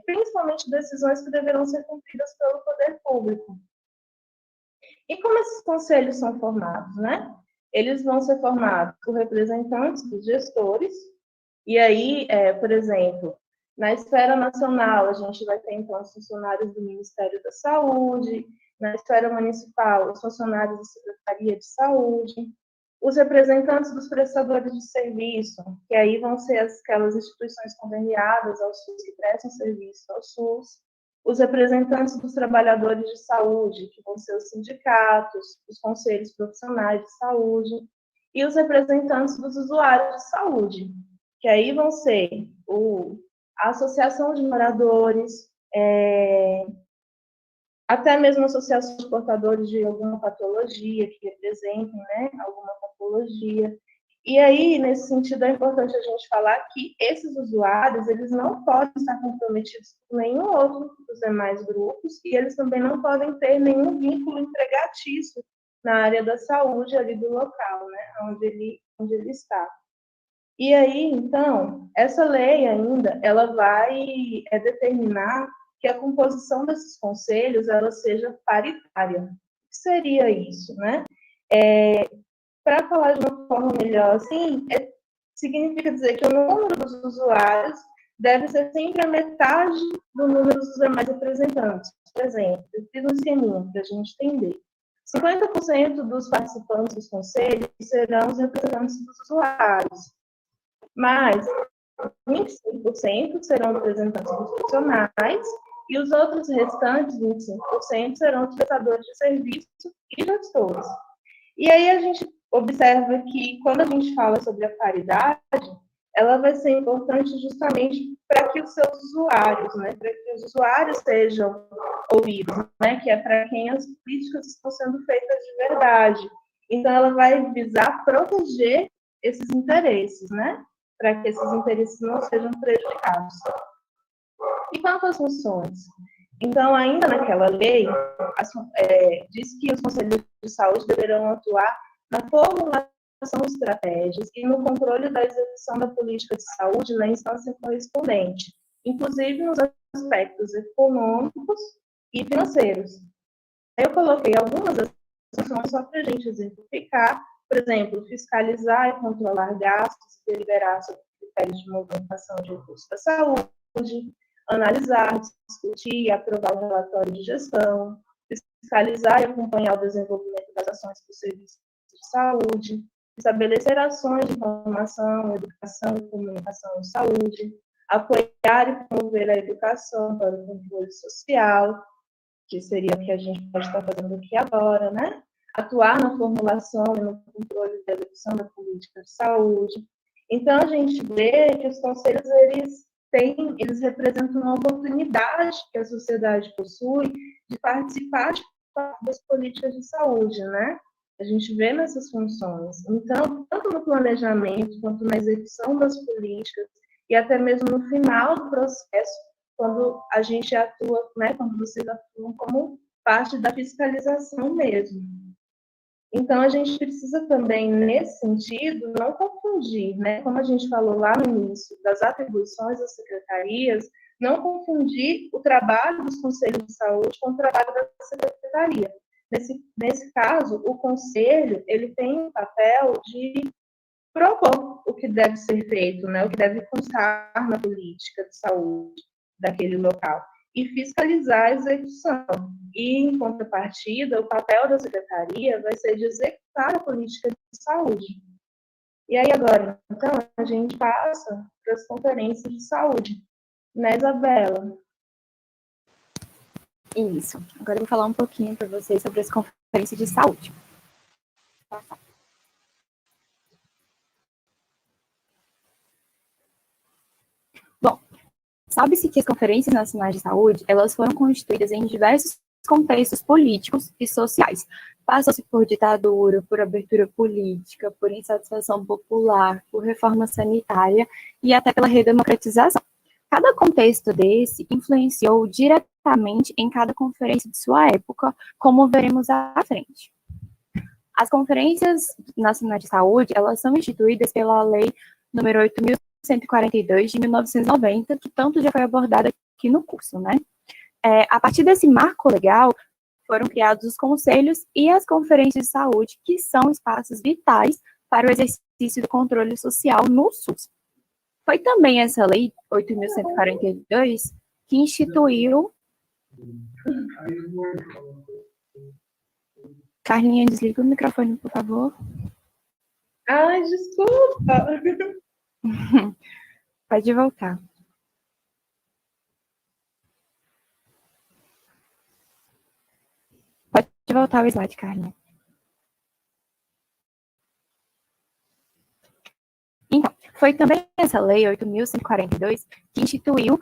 principalmente decisões que deverão ser cumpridas pelo poder público. E como esses conselhos são formados, né? Eles vão ser formados por representantes dos gestores, e aí, por exemplo, na esfera nacional, a gente vai ter, então, os funcionários do Ministério da Saúde, na esfera municipal, os funcionários da Secretaria de Saúde, os representantes dos prestadores de serviço, que aí vão ser aquelas instituições conveniadas ao SUS, que prestam serviço ao SUS, os representantes dos trabalhadores de saúde, que vão ser os sindicatos, os conselhos profissionais de saúde, e os representantes dos usuários de saúde, que aí vão ser a associação de moradores, até mesmo a associação de portadores de alguma patologia, que representem, né, alguma patologia. E aí, nesse sentido, é importante a gente falar que esses usuários, eles não podem estar comprometidos com nenhum outro dos demais grupos, e eles também não podem ter nenhum vínculo empregatício na área da saúde ali do local, né, onde ele está. E aí, então, essa lei ainda, ela vai determinar que a composição desses conselhos, ela seja paritária. O que seria isso, né? Para falar de uma forma melhor, assim, significa dizer que o número dos usuários deve ser sempre a metade do número dos demais representantes. Por exemplo, eu fiz um esqueminha para a gente entender. 50% dos participantes dos conselhos serão os representantes dos usuários, mas 25% serão representantes dos profissionais e os outros restantes 25% serão os prestadores de serviço e gestores. E aí a gente observa que quando a gente fala sobre a paridade, ela vai ser importante justamente para que os seus usuários, né, para que os usuários sejam ouvidos, né, que é para quem as políticas estão sendo feitas de verdade. Então ela vai visar proteger esses interesses, né, para que esses interesses não sejam prejudicados. E quanto às funções? Então, ainda naquela lei, diz que os conselhos de saúde deverão atuar na formulação de estratégias e no controle da execução da política de saúde na instância correspondente, inclusive nos aspectos econômicos e financeiros. eu coloquei algumas das funções só para a gente exemplificar, por exemplo, fiscalizar e controlar gastos, deliberar sobre critérios de movimentação de recursos da saúde, analisar, discutir e aprovar o relatório de gestão, fiscalizar e acompanhar o desenvolvimento das ações do serviço de saúde, estabelecer ações de informação, educação e comunicação de saúde, apoiar e promover a educação para o controle social, que seria o que a gente pode estar fazendo aqui agora, né? Atuar na formulação e no controle da execução da política de saúde. Então, a gente vê que os conselhos, eles representam uma oportunidade que a sociedade possui de participar das políticas de saúde, né? A gente vê nessas funções. Então, tanto no planejamento, quanto na execução das políticas, e até mesmo no final do processo, quando a gente atua, né, quando vocês atuam como parte da fiscalização mesmo. Então, a gente precisa também, nesse sentido, não confundir, né, como a gente falou lá no início, das atribuições das secretarias, não confundir o trabalho dos conselhos de saúde com o trabalho da secretaria. Nesse caso, o conselho, ele tem o papel de propor o que deve ser feito, né, o que deve constar na política de saúde daquele local, e fiscalizar a execução. E, em contrapartida, o papel da secretaria vai ser de executar a política de saúde. E aí, agora, então, a gente passa para as conferências de saúde. Né, Isabela? Isso. Agora eu vou falar um pouquinho para vocês sobre as conferências de saúde. Bom, sabe-se que as conferências nacionais de saúde, elas foram constituídas em diversos contextos políticos e sociais. Passam-se por ditadura, por abertura política, por insatisfação popular, por reforma sanitária e até pela redemocratização. Cada contexto desse influenciou diretamente em cada conferência de sua época, como veremos à frente. As conferências nacionais de saúde, elas são instituídas pela Lei número 8.142 de 1990, que tanto já foi abordada aqui no curso, né? A partir desse marco legal, foram criados os conselhos e as conferências de saúde, que são espaços vitais para o exercício do controle social no SUS. Foi também essa lei 8.142 que instituiu... Carlinha, desliga o microfone, por favor. Ai, desculpa. Pode voltar. Pode voltar o slide, Carlinha. Então, foi também essa lei 8.142 que instituiu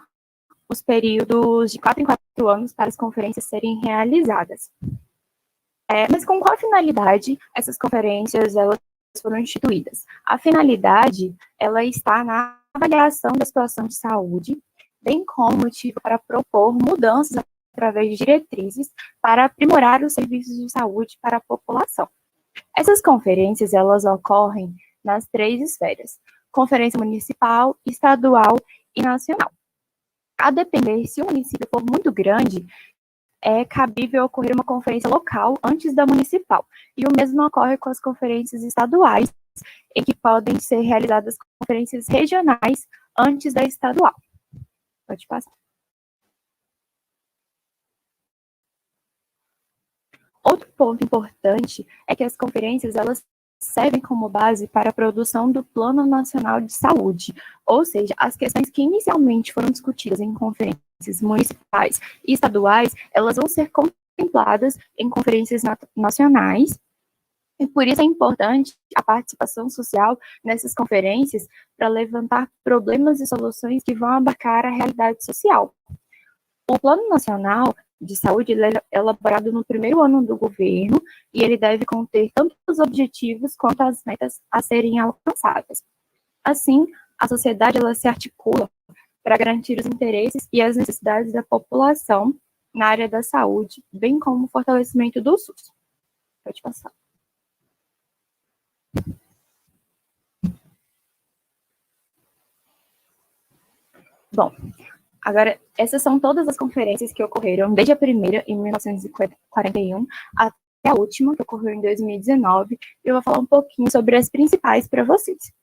os períodos de 4 em 4 anos para as conferências serem realizadas. Mas com qual finalidade essas conferências elas foram instituídas? A finalidade, ela está na avaliação da situação de saúde, bem como motivo para propor mudanças através de diretrizes para aprimorar os serviços de saúde para a população. Essas conferências, elas ocorrem nas 3 esferas: conferência municipal, estadual e nacional. A depender, se o município for muito grande, é cabível ocorrer uma conferência local antes da municipal. E o mesmo ocorre com as conferências estaduais, em que podem ser realizadas conferências regionais antes da estadual. Pode passar. Outro ponto importante é que as conferências, elas servem como base para a produção do Plano Nacional de Saúde, ou seja, as questões que inicialmente foram discutidas em conferências municipais e estaduais, elas vão ser contempladas em conferências nacionais, e por isso é importante a participação social nessas conferências para levantar problemas e soluções que vão abarcar a realidade social. O Plano Nacional de Saúde ele é elaborado no primeiro ano do governo e ele deve conter tanto os objetivos quanto as metas a serem alcançadas. Assim, a sociedade ela se articula para garantir os interesses e as necessidades da população na área da saúde, bem como o fortalecimento do SUS. Pode passar. Bom, Agora, essas são todas as conferências que ocorreram desde a primeira, em 1941, até a última, que ocorreu em 2019. Eu vou falar um pouquinho sobre as principais para vocês.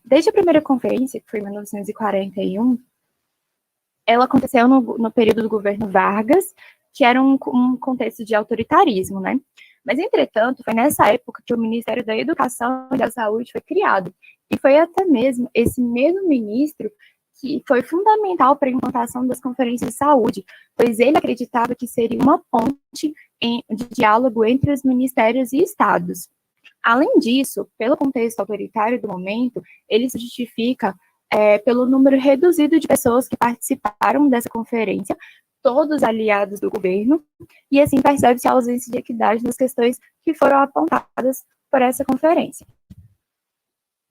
Desde a primeira conferência, que foi em 1941, ela aconteceu no período do governo Vargas, que era um contexto de autoritarismo, né? Mas, entretanto, foi nessa época que o Ministério da Educação e da Saúde foi criado. E foi até mesmo esse mesmo ministro que foi fundamental para a implantação das conferências de saúde, pois ele acreditava que seria uma ponte de diálogo entre os ministérios e estados. Além disso, pelo contexto autoritário do momento, ele se justifica pelo número reduzido de pessoas que participaram dessa conferência, todos aliados do governo, e assim percebe-se a ausência de equidade nas questões que foram apontadas por essa conferência.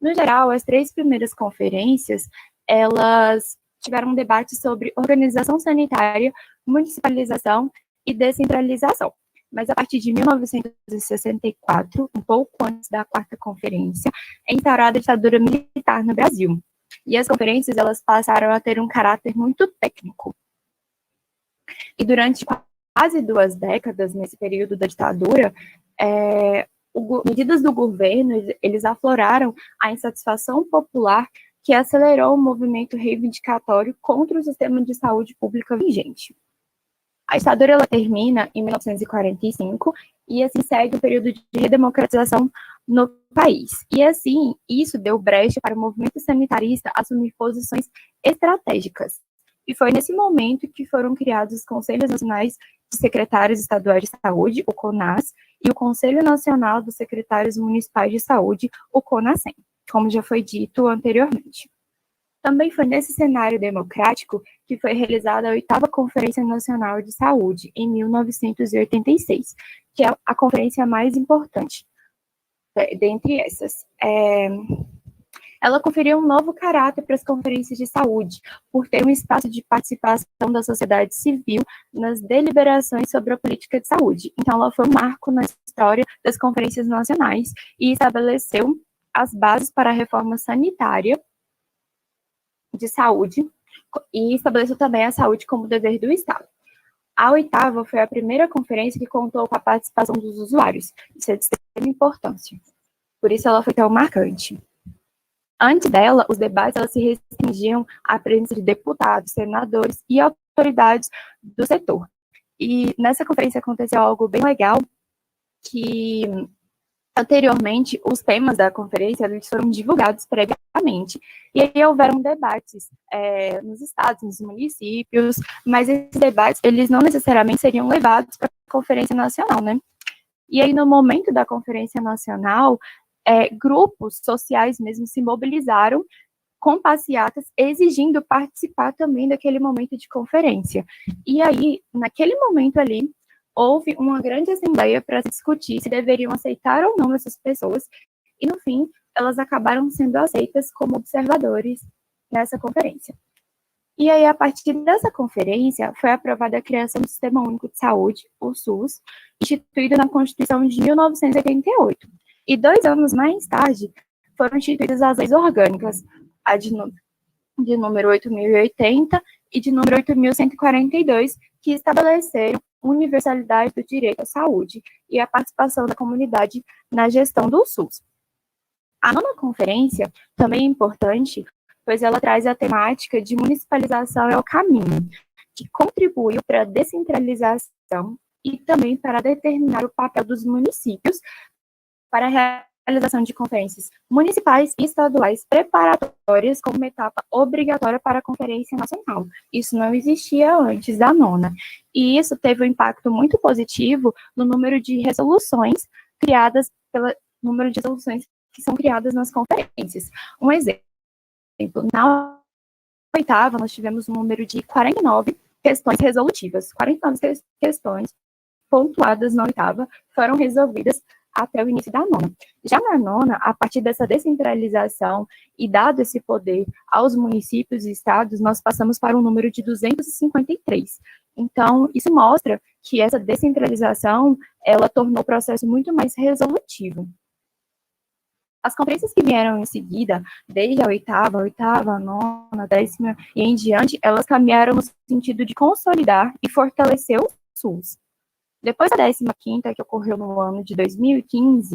No geral, as 3 primeiras conferências, elas tiveram um debate sobre organização sanitária, municipalização e descentralização. Mas a partir de 1964, um pouco antes da 4ª conferência, é instaurada a ditadura militar no Brasil. E as conferências, elas passaram a ter um caráter muito técnico. E durante quase 2 décadas, nesse período da ditadura, medidas do governo, eles afloraram a insatisfação popular que acelerou o movimento reivindicatório contra o sistema de saúde pública vigente. A ditadura ela termina em 1945 e assim segue um período de redemocratização no país. E assim, isso deu brecha para o movimento sanitarista assumir posições estratégicas. E foi nesse momento que foram criados os Conselhos Nacionais de Secretários Estaduais de Saúde, o CONAS, e o Conselho Nacional dos Secretários Municipais de Saúde, o CONASEM, como já foi dito anteriormente. Também foi nesse cenário democrático que foi realizada a 8ª Conferência Nacional de Saúde, em 1986, que é a conferência mais importante dentre essas. Ela conferiu um novo caráter para as conferências de saúde, por ter um espaço de participação da sociedade civil nas deliberações sobre a política de saúde. Então, ela foi um marco na história das conferências nacionais e estabeleceu as bases para a reforma sanitária de saúde e estabeleceu também a saúde como dever do Estado. A 8ª foi a primeira conferência que contou com a participação dos usuários. Isso é de extrema importância. Por isso, ela foi tão marcante. Antes dela, os debates elas se restringiam à presença de deputados, senadores e autoridades do setor. E nessa conferência aconteceu algo bem legal, que anteriormente os temas da conferência eles foram divulgados previamente. E aí houveram debates nos estados, nos municípios, mas esses debates eles não necessariamente seriam levados para a Conferência Nacional, né? E aí no momento da Conferência Nacional, grupos sociais mesmo se mobilizaram com passeatas exigindo participar também daquele momento de conferência. E aí, naquele momento ali, houve uma grande assembleia para discutir se deveriam aceitar ou não essas pessoas, e no fim, elas acabaram sendo aceitas como observadores nessa conferência. E aí, a partir dessa conferência, foi aprovada a criação do Sistema Único de Saúde, o SUS, instituído na Constituição de 1988. E 2 anos mais tarde, foram instituídas as leis orgânicas, a de número 8.080 e de número 8.142, que estabeleceram universalidade do direito à saúde e a participação da comunidade na gestão do SUS. A 9ª conferência também é importante, pois ela traz a temática de municipalização é o caminho, que contribuiu para a descentralização e também para determinar o papel dos municípios para a realização de conferências municipais e estaduais preparatórias como uma etapa obrigatória para a Conferência Nacional. Isso não existia antes da 9ª. E isso teve um impacto muito positivo no número de resoluções número de resoluções que são criadas nas conferências. Um exemplo, na 8ª, nós tivemos um número de 49 questões resolutivas. 49 questões pontuadas na 8ª foram resolvidas até o início da 9ª. Já na 9ª, a partir dessa descentralização e dado esse poder aos municípios e estados, nós passamos para um número de 253. Então, isso mostra que essa descentralização, ela tornou o processo muito mais resolutivo. As conferências que vieram em seguida, desde a oitava, nona, décima e em diante, elas caminharam no sentido de consolidar e fortalecer o SUS. Depois da 15ª, que ocorreu no ano de 2015,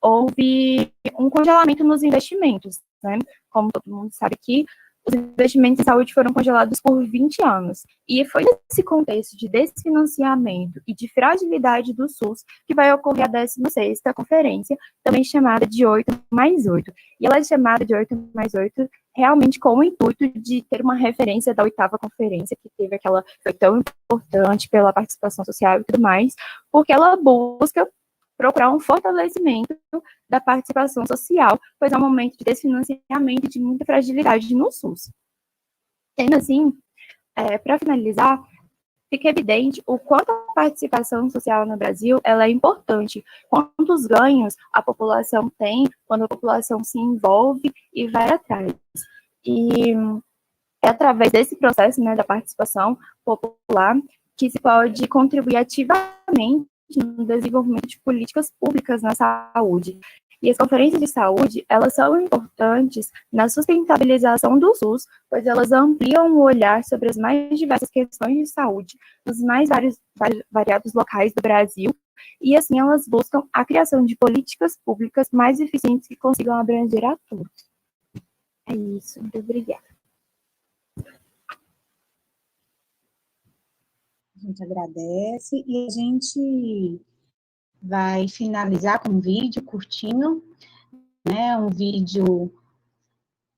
houve um congelamento nos investimentos, né? Como todo mundo sabe aqui, os investimentos em saúde foram congelados por 20 anos. E foi nesse contexto de desfinanciamento e de fragilidade do SUS que vai ocorrer a 16ª conferência, também chamada de 8+8. E ela é chamada de 8+8 realmente com o intuito de ter uma referência da 8ª conferência, que foi tão importante pela participação social e tudo mais, porque ela busca procurar um fortalecimento da participação social, pois é um momento de desfinanciamento e de muita fragilidade no SUS. Sendo assim, para finalizar, fica evidente o quanto a participação social no Brasil ela é importante, quantos ganhos a população tem quando a população se envolve e vai atrás. E é através desse processo, né, da participação popular que se pode contribuir ativamente no desenvolvimento de políticas públicas na saúde. E as conferências de saúde, elas são importantes na sustentabilização do SUS, pois elas ampliam o olhar sobre as mais diversas questões de saúde nos mais variados locais do Brasil, e assim elas buscam a criação de políticas públicas mais eficientes que consigam abranger a todos. É isso, muito obrigada. A gente agradece e a gente vai finalizar com um vídeo curtinho, né? Um vídeo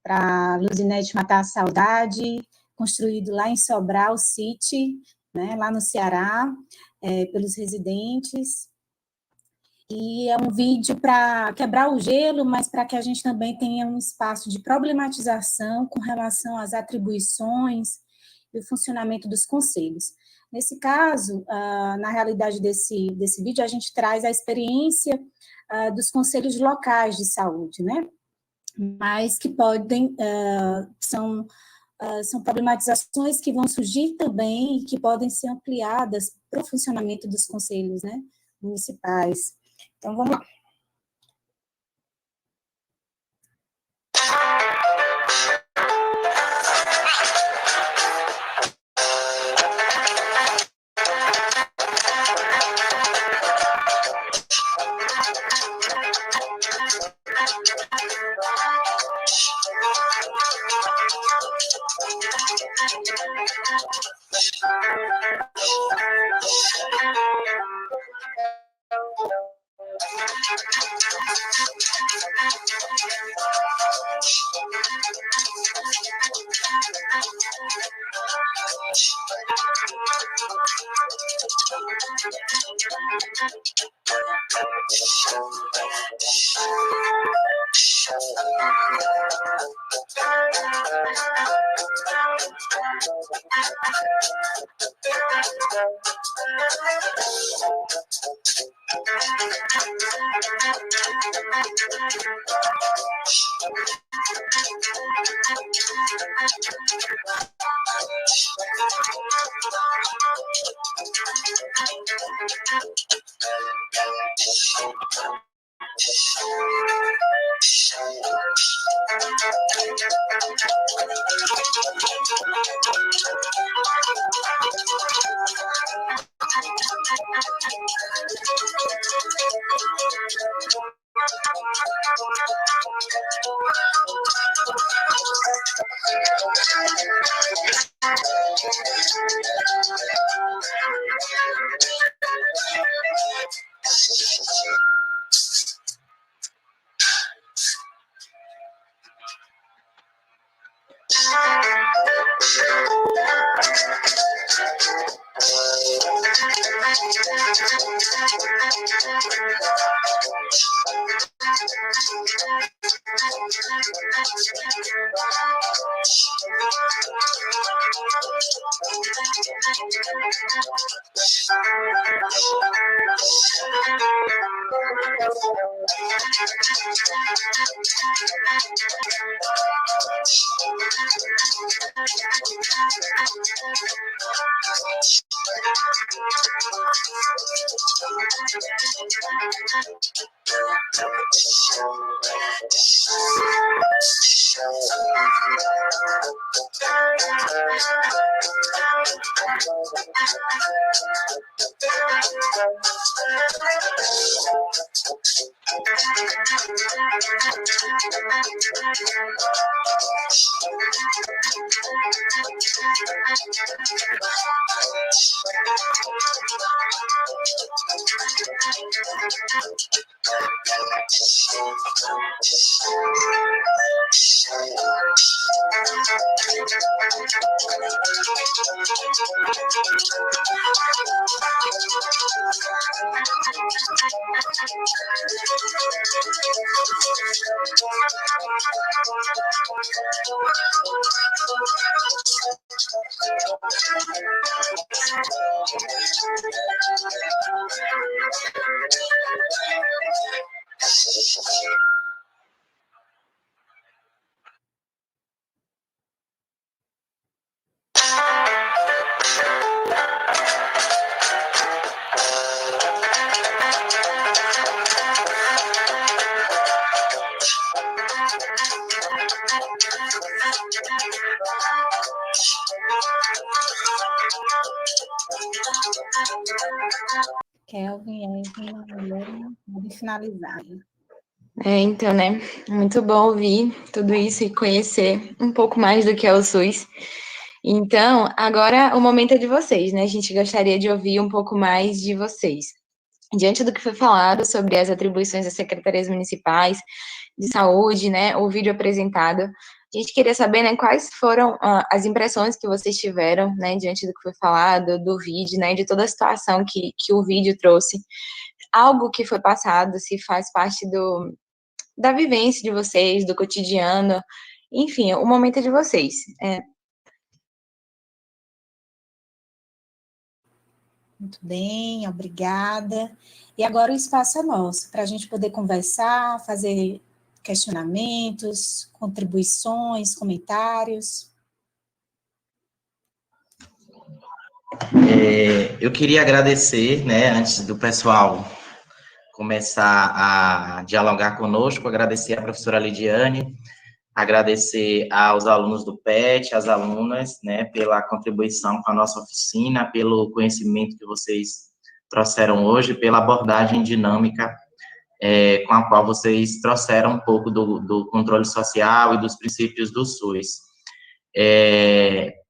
para Luzinete Matar a Saudade, construído lá em Sobral City, né? Lá no Ceará, pelos residentes. E é um vídeo para quebrar o gelo, mas para que a gente também tenha um espaço de problematização com relação às atribuições e o funcionamento dos conselhos. Nesse caso, na realidade desse vídeo, a gente traz a experiência dos conselhos locais de saúde, né? Mas que podem, são problematizações que vão surgir também e que podem ser ampliadas para o funcionamento dos conselhos, né, municipais. Então, vamos lá. Kelvin, pode finalizar. Então, né? Muito bom ouvir tudo isso e conhecer um pouco mais do que é o SUS. Então, agora o momento é de vocês, né? A gente gostaria de ouvir um pouco mais de vocês. Diante do que foi falado sobre as atribuições das secretarias municipais de saúde, né? O vídeo apresentado, a gente queria saber, né, quais foram as impressões que vocês tiveram, né, diante do que foi falado, do vídeo, né, de toda a situação que o vídeo trouxe. Algo que foi passado, se faz parte da vivência de vocês, do cotidiano, enfim, o momento é de vocês. Muito bem, obrigada. E agora o espaço é nosso, para a gente poder conversar, fazer questionamentos, contribuições, comentários. Eu queria agradecer, né, antes do pessoal começar a dialogar conosco, agradecer à professora Lidiane, agradecer aos alunos do PET, às alunas, né, pela contribuição com a nossa oficina, pelo conhecimento que vocês trouxeram hoje, pela abordagem dinâmica com a qual vocês trouxeram um pouco do controle social e dos princípios do SUS.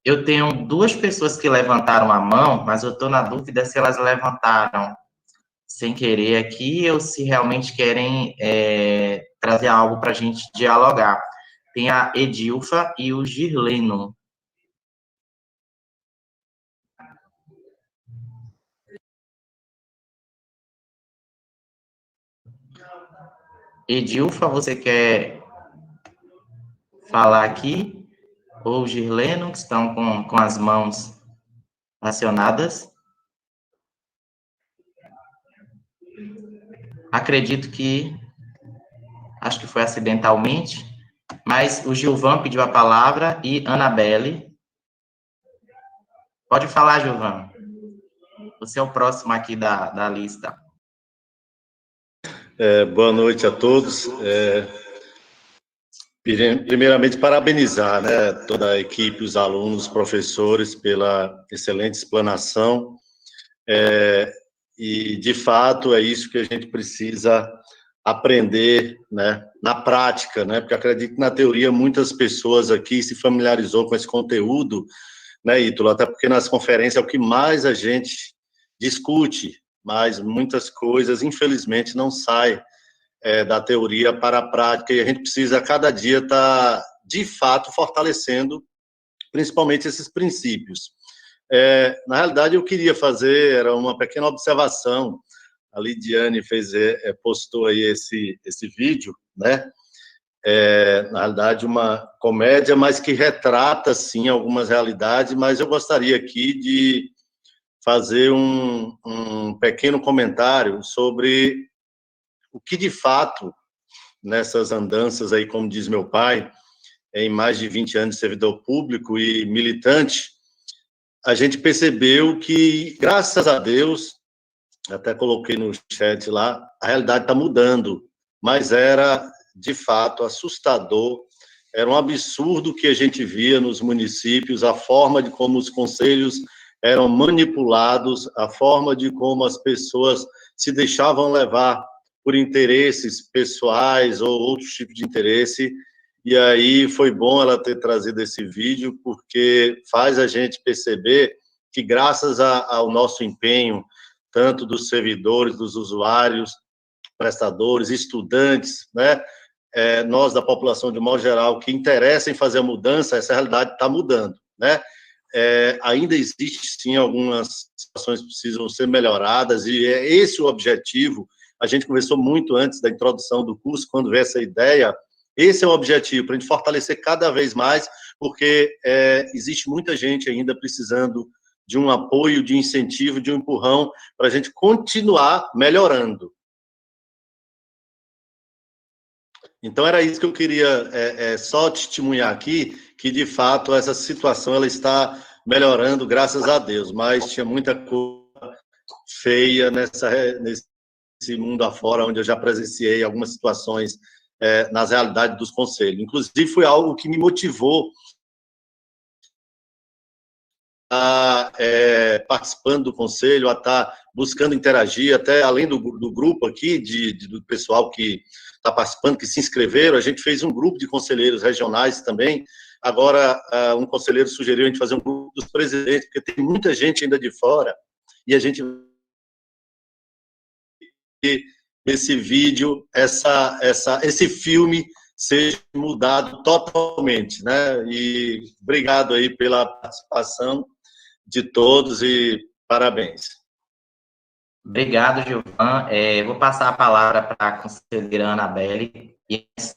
Eu tenho duas pessoas que levantaram a mão, mas eu estou na dúvida se elas levantaram sem querer aqui ou se realmente querem trazer algo para a gente dialogar. Tem a Edilfa e o Girleno. Edilfa, você quer falar aqui? Ou o Girleno, que estão com as mãos acionadas? Acredito que, acho que foi acidentalmente, mas o Gilvan pediu a palavra e Anabelle. Pode falar, Gilvan. Você é o próximo aqui da lista. Boa noite a todos. Primeiramente, parabenizar, né, toda a equipe, os alunos, os professores, pela excelente explanação. E, de fato, é isso que a gente precisa aprender, né, na prática, né, porque acredito que na teoria muitas pessoas aqui se familiarizou com esse conteúdo, né, Ítalo, até porque nas conferências é o que mais a gente discute, mas muitas coisas, infelizmente, não saem da teoria para a prática, e a gente precisa, a cada dia, estar, de fato, fortalecendo, principalmente, esses princípios. Na realidade, eu queria fazer, era uma pequena observação, a Lidiane postou aí esse vídeo, né, na realidade, uma comédia, mas que retrata, sim, algumas realidades, mas eu gostaria aqui de fazer um pequeno comentário sobre o que, de fato, nessas andanças aí, como diz meu pai, em mais de 20 anos de servidor público e militante, a gente percebeu que, graças a Deus, até coloquei no chat lá, a realidade está mudando, mas era, de fato, assustador, era um absurdo que a gente via nos municípios, a forma de como os conselhos eram manipulados, a forma de como as pessoas se deixavam levar por interesses pessoais ou outros tipos de interesse. E aí foi bom ela ter trazido esse vídeo, porque faz a gente perceber que, graças ao nosso empenho, tanto dos servidores, dos usuários, prestadores, estudantes, né, nós da população de modo geral, que interessa em fazer a mudança, essa realidade está mudando, né? Ainda existe, sim, algumas situações que precisam ser melhoradas, e é esse o objetivo. A gente conversou muito antes da introdução do curso, quando veio essa ideia. Esse é o objetivo, para a gente fortalecer cada vez mais, porque existe muita gente ainda precisando de um apoio, de incentivo, de um empurrão, para a gente continuar melhorando. Então, era isso que eu queria só testemunhar aqui, que, de fato, essa situação ela está melhorando, graças a Deus, mas tinha muita coisa feia nesse mundo afora, onde eu já presenciei algumas situações nas realidades dos conselhos. Inclusive, foi algo que me motivou a participando do conselho, a estar buscando interagir, até além do grupo aqui, do pessoal que está participando, que se inscreveram, a gente fez um grupo de conselheiros regionais também. Agora, um conselheiro sugeriu a gente fazer um grupo dos presidentes, porque tem muita gente ainda de fora, e a gente esse vídeo, esse filme seja mudado totalmente, né? E obrigado aí pela participação de todos e parabéns. Obrigado, Gilvan. Vou passar a palavra para a conselheira Anabelle. E antes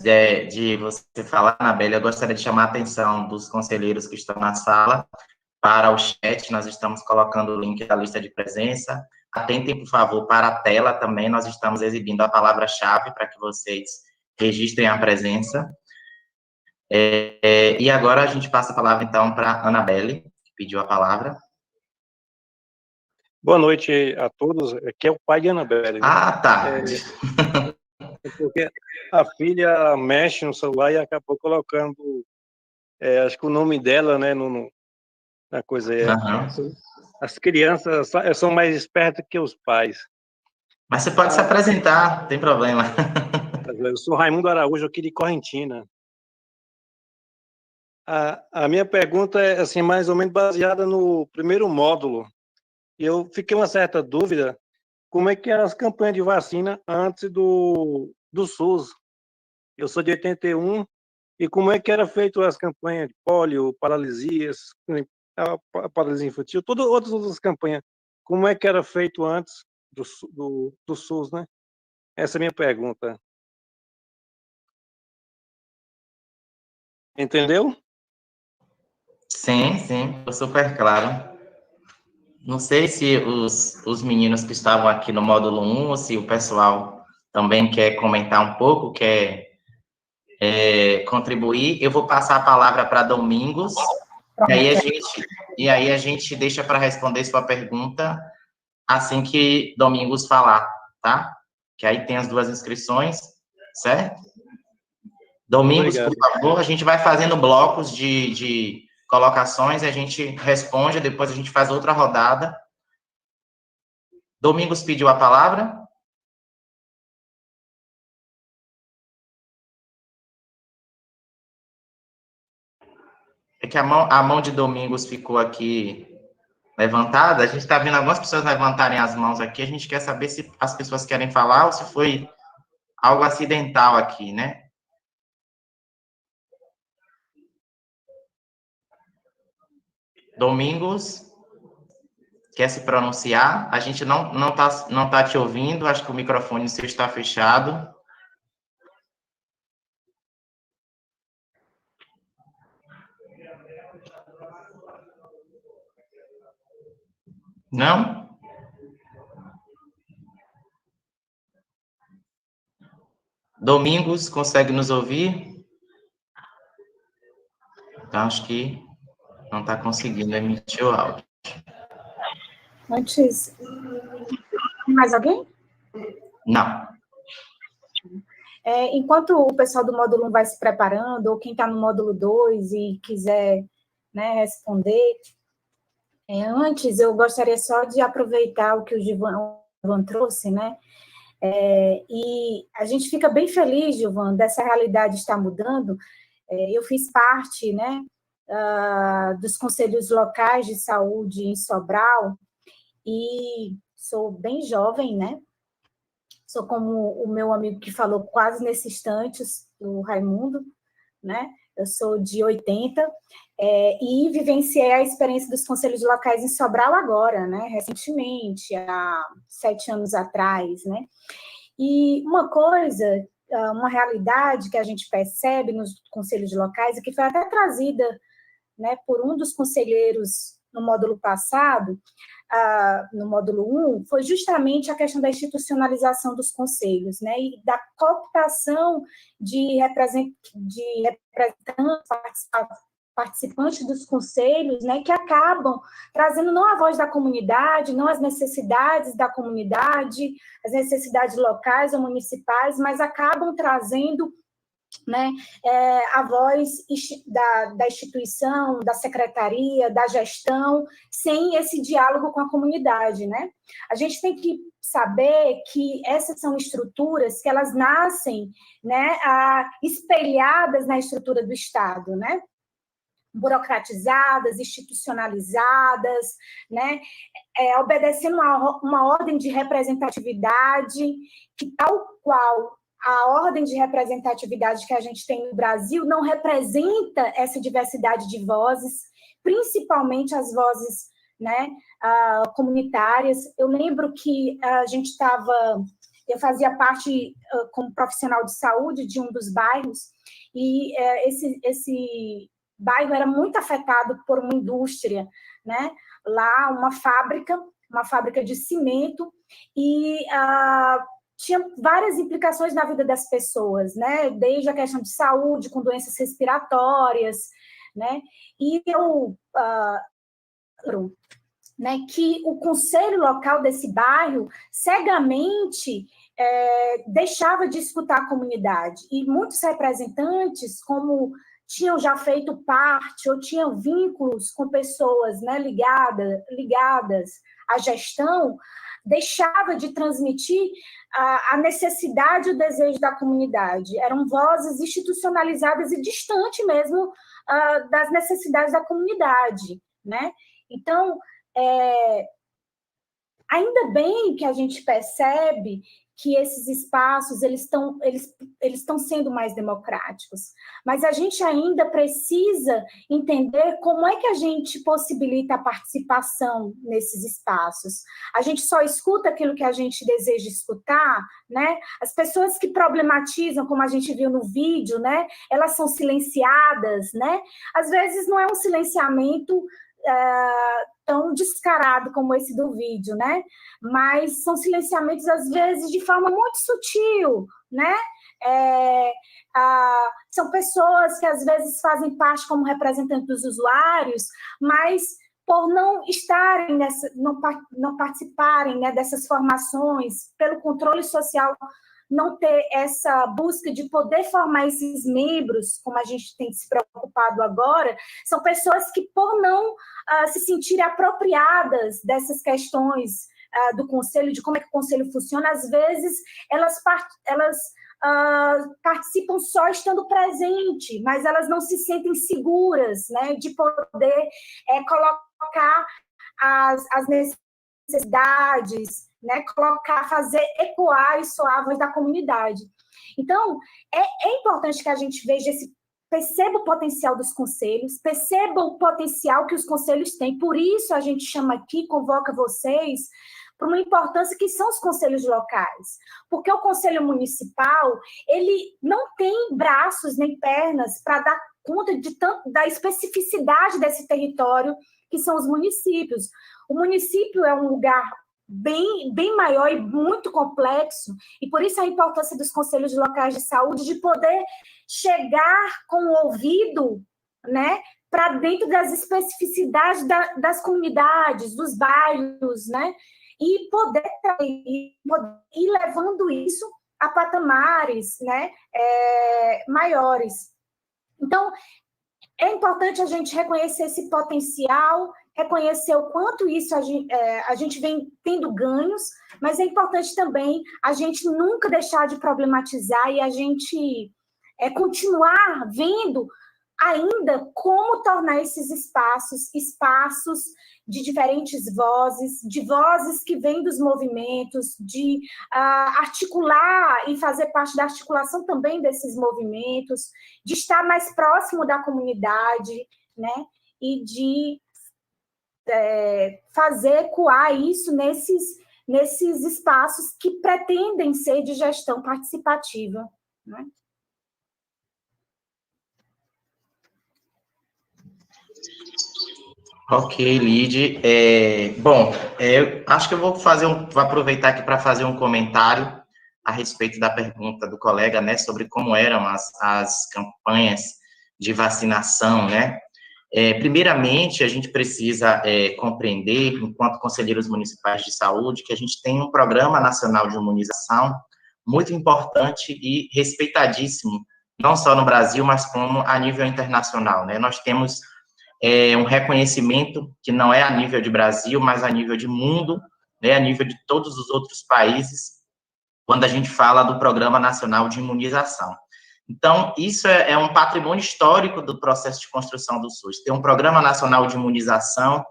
de você falar, Anabelle, eu gostaria de chamar a atenção dos conselheiros que estão na sala para o chat. Nós estamos colocando o link da lista de presença. Atentem, por favor, para a tela também. Nós estamos exibindo a palavra-chave para que vocês registrem a presença. E agora a gente passa a palavra, então, para a Anabelle, que pediu a palavra. Boa noite a todos. Aqui é o pai de Anabelle. Ah, tá. Porque a filha mexe no celular e acabou colocando, acho que o nome dela, né, na coisa. As crianças são mais espertas que os pais. Mas você pode se apresentar, não tem problema. Eu sou Raimundo Araújo, aqui de Correntina. A minha pergunta é, assim, mais ou menos baseada no primeiro módulo. E eu fiquei uma certa dúvida, como é que eram as campanhas de vacina antes do SUS? Eu sou de 81, e como é que era feito as campanhas de pólio, paralisias, a paralisia infantil, todas outras campanhas, como é que era feito antes do SUS, né? Essa é a minha pergunta. Entendeu? Sim, ficou super claro. Não sei se os meninos que estavam aqui no módulo 1, ou se o pessoal também quer comentar um pouco, quer contribuir. Eu vou passar a palavra para Domingos, e aí a gente deixa para responder sua pergunta assim que Domingos falar, tá? Que aí tem as duas inscrições, certo? Domingos, por favor, a gente vai fazendo blocos de colocações, a gente responde, depois a gente faz outra rodada. Domingos pediu a palavra. É que a mão de Domingos ficou aqui levantada. A gente está vendo algumas pessoas levantarem as mãos aqui. A gente quer saber se as pessoas querem falar ou se foi algo acidental aqui, né? Domingos, quer se pronunciar? A gente não tá te ouvindo. Acho que o microfone seu está fechado. Não? Domingos, consegue nos ouvir? Então, acho que não está conseguindo emitir o áudio. Antes, mais alguém? Não. Enquanto o pessoal do módulo 1 vai se preparando, ou quem está no módulo 2 e quiser, né, responder, antes eu gostaria só de aproveitar o que o Gilvan trouxe, né? E a gente fica bem feliz, Gilvan, dessa realidade estar mudando. Eu fiz parte, né, dos conselhos locais de saúde em Sobral, e sou bem jovem, né? Sou como o meu amigo que falou quase nesse instante, o Raimundo, né? Eu sou de 80, e vivenciei a experiência dos conselhos locais em Sobral agora, né? Recentemente, há 7 anos atrás, né? E uma coisa, uma realidade que a gente percebe nos conselhos locais, e que foi até trazida, né, por um dos conselheiros no módulo passado, no módulo 1, foi justamente a questão da institucionalização dos conselhos, né, e da cooptação de representantes, participantes dos conselhos, né, que acabam trazendo não a voz da comunidade, não as necessidades da comunidade, as necessidades locais ou municipais, mas acabam trazendo, né, a voz da instituição, da secretaria, da gestão, sem esse diálogo com a comunidade, né? A gente tem que saber que essas são estruturas que elas nascem, né, espelhadas na estrutura do Estado, né? Burocratizadas, institucionalizadas, né? Obedecendo uma ordem de representatividade que, tal qual a ordem de representatividade que a gente tem no Brasil, não representa essa diversidade de vozes, principalmente as vozes, né, comunitárias. Eu lembro que eu fazia parte, como profissional de saúde, de um dos bairros, e esse bairro era muito afetado por uma indústria, né? Lá, uma fábrica de cimento, e tinha várias implicações na vida das pessoas, né? Desde a questão de saúde, com doenças respiratórias, né? E né, que o conselho local desse bairro cegamente deixava de escutar a comunidade, e muitos representantes, como tinham já feito parte ou tinham vínculos com pessoas, né, ligadas à gestão, deixava de transmitir a necessidade e o desejo da comunidade. Eram vozes institucionalizadas e distantes mesmo das necessidades da comunidade, né? Então, ainda bem que a gente percebe que esses espaços eles estão sendo mais democráticos, mas a gente ainda precisa entender como é que a gente possibilita a participação nesses espaços. A gente só escuta aquilo que a gente deseja escutar, né? As pessoas que problematizam, como a gente viu no vídeo, né? Elas são silenciadas, né? Às vezes não é um silenciamento tão descarado como esse do vídeo, né? Mas são silenciamentos, às vezes, de forma muito sutil, né? São pessoas que, às vezes, fazem parte como representantes dos usuários, mas por não estarem, não participarem, né, dessas formações, pelo controle social, não ter essa busca de poder formar esses membros, como a gente tem se preocupado agora, são pessoas que, por não se sentirem apropriadas dessas questões do conselho, de como é que o conselho funciona, às vezes elas participam só estando presente, mas elas não se sentem seguras, né, de poder colocar as necessidades, né, fazer ecoar e soar a voz da comunidade. Então, é importante que a gente perceba o potencial dos conselhos, perceba o potencial que os conselhos têm. Por isso, a gente chama aqui, convoca vocês, para uma importância que são os conselhos locais. Porque o conselho municipal, ele não tem braços nem pernas para dar conta da especificidade desse território, que são os municípios. O município é um lugar bem maior e muito complexo, e por isso a importância dos conselhos locais de saúde, de poder chegar com o ouvido, né, para dentro das especificidades das comunidades, dos bairros, né, e poder ir levando isso a patamares, né, maiores. Então, é importante a gente reconhecer esse potencial, reconhecer o quanto isso a gente vem tendo ganhos, mas é importante também a gente nunca deixar de problematizar e a gente continuar vendo ainda como tornar esses espaços de diferentes vozes, de vozes que vêm dos movimentos, de articular e fazer parte da articulação também desses movimentos, de estar mais próximo da comunidade, né? E de fazer ecoar isso nesses espaços que pretendem ser de gestão participativa, né? Ok, Lid. Bom, eu acho que eu vou aproveitar aqui para fazer um comentário a respeito da pergunta do colega, né, sobre como eram as campanhas de vacinação, né? Primeiramente, a gente precisa compreender, enquanto conselheiros municipais de saúde, que a gente tem um programa nacional de imunização muito importante e respeitadíssimo, não só no Brasil, mas como a nível internacional, né? Nós temos um reconhecimento que não é a nível de Brasil, mas a nível de mundo, né, a nível de todos os outros países, quando a gente fala do Programa Nacional de Imunização. Então, isso é um patrimônio histórico do processo de construção do SUS. Tem um Programa Nacional de Imunização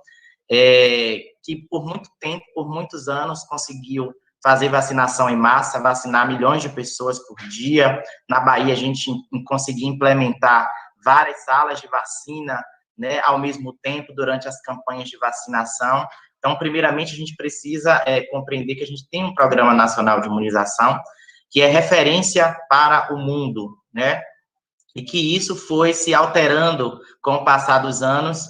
que, por muito tempo, por muitos anos, conseguiu fazer vacinação em massa, vacinar milhões de pessoas por dia. Na Bahia, a gente conseguiu implementar várias salas de vacina, né, ao mesmo tempo, durante as campanhas de vacinação. Então, primeiramente, a gente precisa compreender que a gente tem um Programa Nacional de Imunização que é referência para o mundo, né, e que isso foi se alterando com o passar dos anos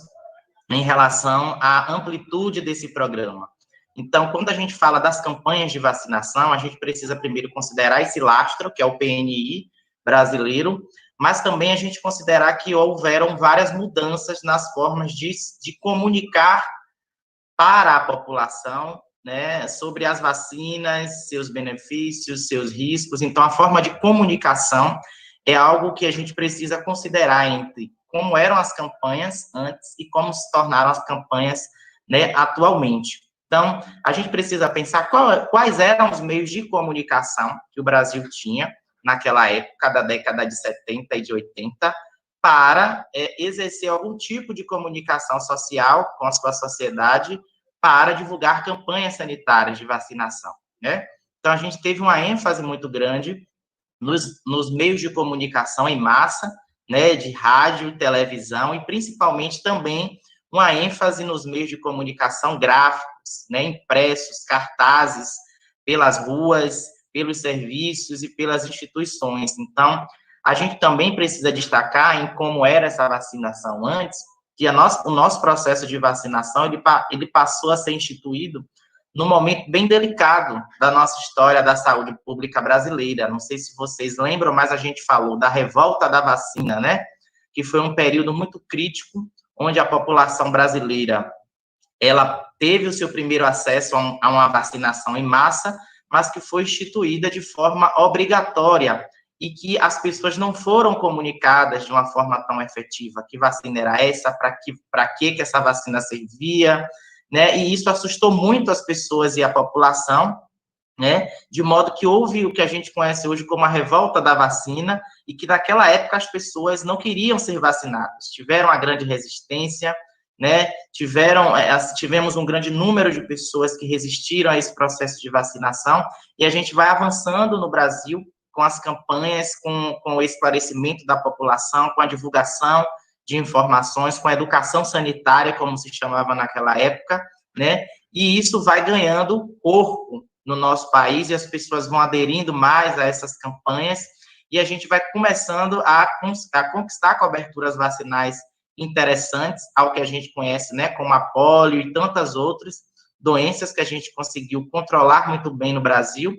em relação à amplitude desse programa. Então, quando a gente fala das campanhas de vacinação, a gente precisa primeiro considerar esse lastro, que é o PNI brasileiro, mas também a gente considerar que houveram várias mudanças nas formas de comunicar para a população, né, sobre as vacinas, seus benefícios, seus riscos. Então, a forma de comunicação é algo que a gente precisa considerar entre como eram as campanhas antes e como se tornaram as campanhas, né, atualmente. Então, a gente precisa pensar quais eram os meios de comunicação que o Brasil tinha naquela época, da década de 70 e de 80, para exercer algum tipo de comunicação social com a sua sociedade para divulgar campanhas sanitárias de vacinação, né? Então, a gente teve uma ênfase muito grande nos meios de comunicação em massa, né, de rádio, televisão e, principalmente, também uma ênfase nos meios de comunicação gráficos, né, impressos, cartazes pelas ruas, pelos serviços e pelas instituições. Então, a gente também precisa destacar em como era essa vacinação antes, que o nosso processo de vacinação, ele passou a ser instituído num momento bem delicado da nossa história da saúde pública brasileira. Não sei se vocês lembram, mas a gente falou da revolta da vacina, né? Que foi um período muito crítico, onde a população brasileira, ela teve o seu primeiro acesso a uma vacinação em massa, mas que foi instituída de forma obrigatória e que as pessoas não foram comunicadas de uma forma tão efetiva. Que vacina era essa? Para que essa vacina servia? Né? E isso assustou muito as pessoas e a população, né? De modo que houve o que a gente conhece hoje como a revolta da vacina, e que naquela época as pessoas não queriam ser vacinadas, tiveram uma grande resistência, né? Tivemos um grande número de pessoas que resistiram a esse processo de vacinação, e a gente vai avançando no Brasil com as campanhas, com o esclarecimento da população, com a divulgação de informações, com a educação sanitária, como se chamava naquela época, né? E isso vai ganhando corpo no nosso país, e as pessoas vão aderindo mais a essas campanhas, e a gente vai começando a conquistar coberturas vacinais interessantes, ao que a gente conhece, né, como a polio e tantas outras, doenças que a gente conseguiu controlar muito bem no Brasil,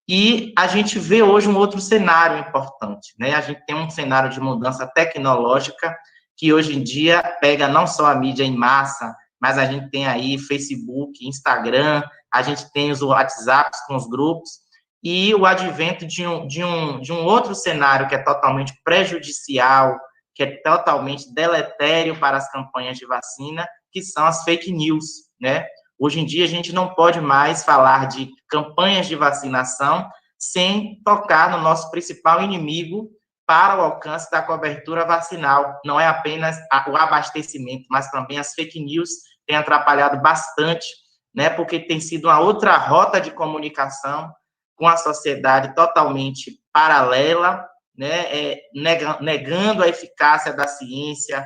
e a gente vê hoje um outro cenário importante, né? A gente tem um cenário de mudança tecnológica que hoje em dia pega não só a mídia em massa, mas a gente tem aí Facebook, Instagram, a gente tem os WhatsApps com os grupos, e o advento de um outro cenário que é totalmente prejudicial, que é totalmente deletério para as campanhas de vacina, que são as fake news, né? Hoje em dia, a gente não pode mais falar de campanhas de vacinação sem tocar no nosso principal inimigo para o alcance da cobertura vacinal. Não é apenas o abastecimento, mas também as fake news têm atrapalhado bastante, né? Porque tem sido uma outra rota de comunicação com a sociedade totalmente paralela, né? Negando a eficácia da ciência,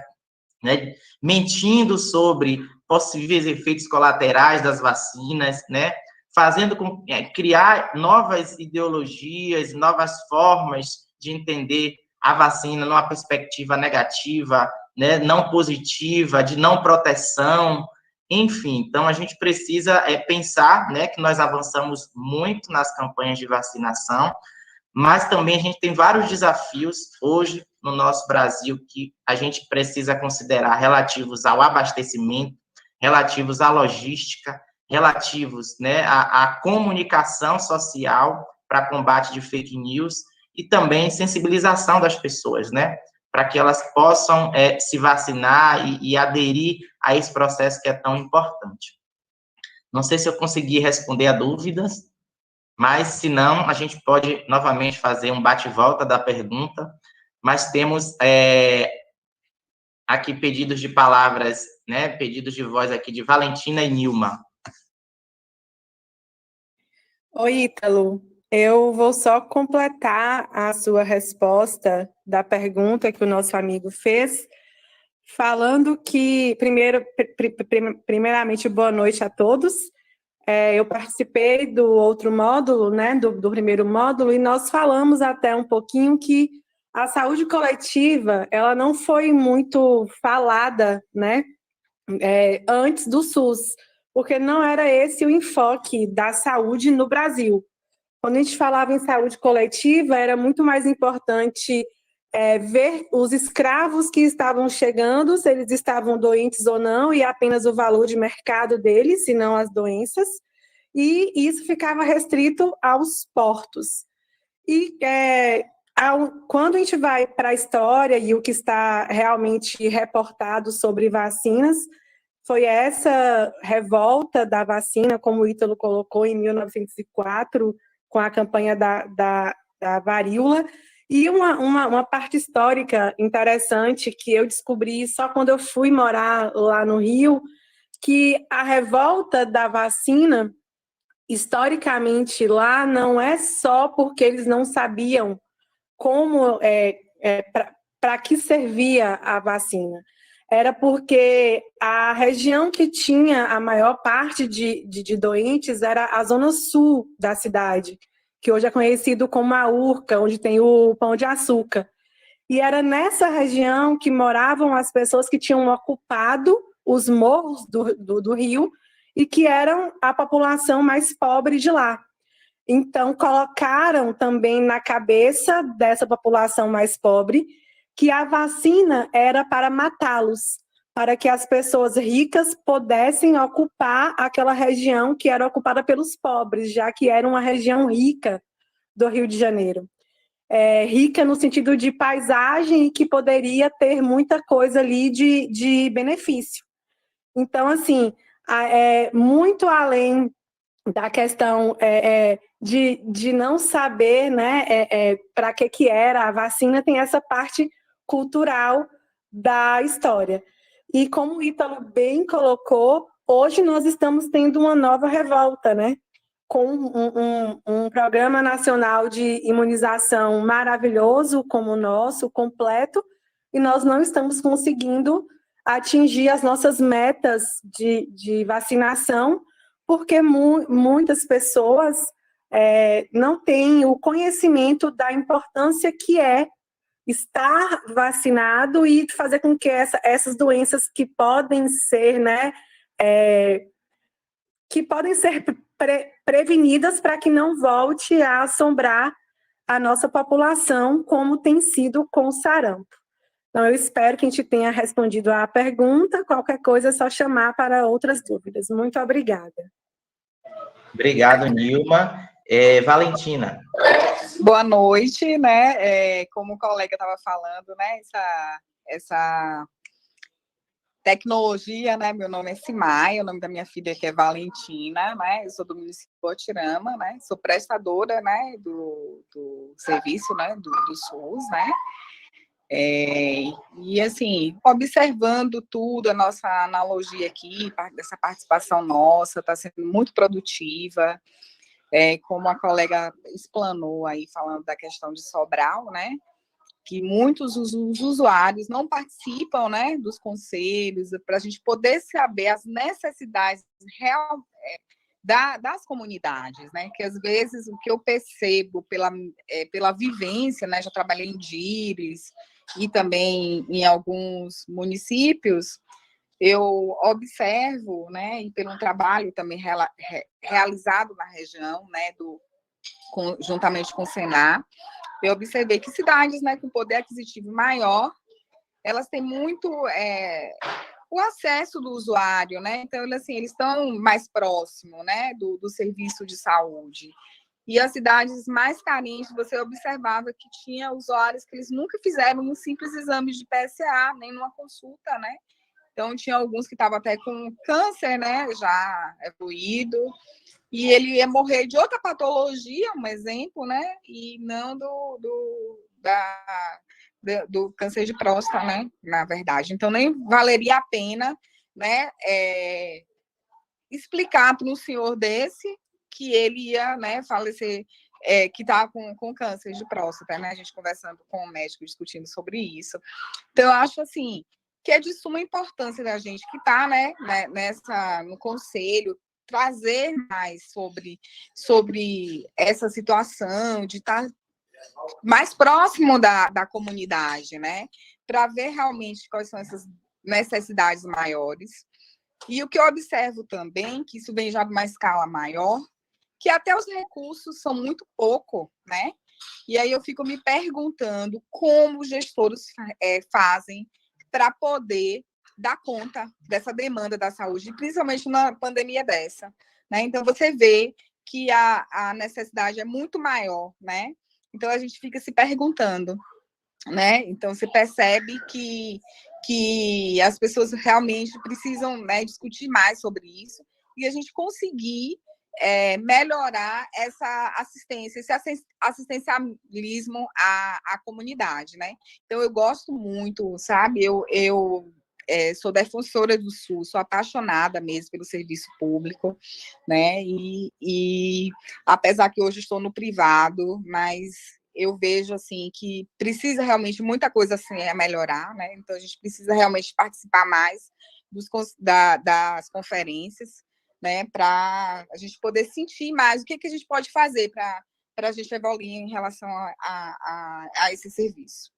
né? Mentindo sobre possíveis efeitos colaterais das vacinas, né? Fazendo com criar novas ideologias, novas formas de entender a vacina numa perspectiva negativa, né? Não positiva, de não proteção, enfim. Então, a gente precisa pensar, né, que nós avançamos muito nas campanhas de vacinação, mas também a gente tem vários desafios hoje no nosso Brasil que a gente precisa considerar relativos ao abastecimento, relativos à logística, relativos, né, à comunicação social para combate de fake news e também sensibilização das pessoas, né, para que elas possam se vacinar e aderir a esse processo que é tão importante. Não sei se eu consegui responder a dúvidas, mas, se não, a gente pode novamente fazer um bate-volta da pergunta, mas temos aqui pedidos de palavras, né, pedidos de voz aqui de Valentina e Nilma. Oi, Ítalo. Eu vou só completar a sua resposta da pergunta que o nosso amigo fez, falando que, primeiramente, boa noite a todos. Eu participei do outro módulo, né, do primeiro módulo, e nós falamos até um pouquinho que a saúde coletiva, ela não foi muito falada, né, antes do SUS, porque não era esse o enfoque da saúde no Brasil. Quando a gente falava em saúde coletiva, era muito mais importante ver os escravos que estavam chegando, se eles estavam doentes ou não, e apenas o valor de mercado deles, e não as doenças, e isso ficava restrito aos portos. E quando a gente vai para a história e o que está realmente reportado sobre vacinas, foi essa revolta da vacina, como o Ítalo colocou, em 1904, com a campanha da varíola. E uma parte histórica interessante que eu descobri só quando eu fui morar lá no Rio, que a revolta da vacina, historicamente lá, não é só porque eles não sabiam como, para que servia a vacina. Era porque a região que tinha a maior parte de doentes era a zona sul da cidade, que hoje é conhecido como a Urca, onde tem o Pão de Açúcar. E era nessa região que moravam as pessoas que tinham ocupado os morros do Rio e que eram a população mais pobre de lá. Então, colocaram também na cabeça dessa população mais pobre que a vacina era para matá-los, para que as pessoas ricas pudessem ocupar aquela região que era ocupada pelos pobres, já que era uma região rica do Rio de Janeiro. Rica no sentido de paisagem e que poderia ter muita coisa ali de benefício. Então, assim, muito além da questão de não saber, né, para que era a vacina, tem essa parte cultural da história. E como o Ítalo bem colocou, hoje nós estamos tendo uma nova revolta, né, com um programa nacional de imunização maravilhoso como o nosso, completo, e nós não estamos conseguindo atingir as nossas metas de vacinação, porque muitas pessoas não têm o conhecimento da importância que é estar vacinado e fazer com que essas doenças que podem ser, né, que podem ser prevenidas para que não volte a assombrar a nossa população, como tem sido com o sarampo. Então, eu espero que a gente tenha respondido à pergunta. Qualquer coisa é só chamar para outras dúvidas. Muito obrigada. Obrigado, Nilma. Valentina. Boa noite, né? Como o colega estava falando, né? Essa tecnologia, né? Meu nome é Simaia, o nome da minha filha que é Valentina, né? Eu sou do município de Botirama, né? Sou prestadora, né? Do serviço, né? Do SUS, né? E assim, observando tudo, a nossa analogia aqui, dessa participação nossa, está sendo muito produtiva. Como a colega explanou aí, falando da questão de Sobral, né, que muitos usuários não participam, né, dos conselhos, para a gente poder saber as necessidades das comunidades, né, que às vezes o que eu percebo pela vivência, né, já trabalhei em DIRES e também em alguns municípios, eu observo, né, e pelo trabalho também realizado na região, né, juntamente com o Senar, eu observei que cidades, né, com poder aquisitivo maior, elas têm muito o acesso do usuário, né, então, assim, eles estão mais próximos, né, do serviço de saúde. E as cidades mais carentes, você observava que tinha usuários que eles nunca fizeram um simples exame de PSA, nem numa consulta, né, então, tinha alguns que estavam até com câncer, né, já evoluído, e ele ia morrer de outra patologia, um exemplo, né, e não do câncer de próstata, né, na verdade. Então, nem valeria a pena, né, explicar para um senhor desse que ele ia, né, falecer, que estava com câncer de próstata, né, a gente conversando com o médico, discutindo sobre isso. Então, eu acho, assim, que é de suma importância da gente que está, né, no conselho, trazer mais sobre essa situação, de estar mais próximo da comunidade, né, para ver realmente quais são essas necessidades maiores. E o que eu observo também, que isso vem já de uma escala maior, que até os recursos são muito pouco, né, e aí eu fico me perguntando como os gestores fazem para poder dar conta dessa demanda da saúde, principalmente numa pandemia dessa, né? Então, você vê que a necessidade é muito maior, né? Então, a gente fica se perguntando, né? Então, você percebe que as pessoas realmente precisam, né, discutir mais sobre isso e a gente conseguir melhorar essa assistência, esse assistencialismo à comunidade, né? Então, eu gosto muito, sabe? Eu sou defensora do SUS, sou apaixonada mesmo pelo serviço público, né? E apesar que hoje estou no privado, mas eu vejo, assim, que precisa realmente muita coisa assim a melhorar, né? Então, a gente precisa realmente participar mais das conferências, né, para a gente poder sentir mais o que a gente pode fazer para a gente evoluir em relação a esse serviço.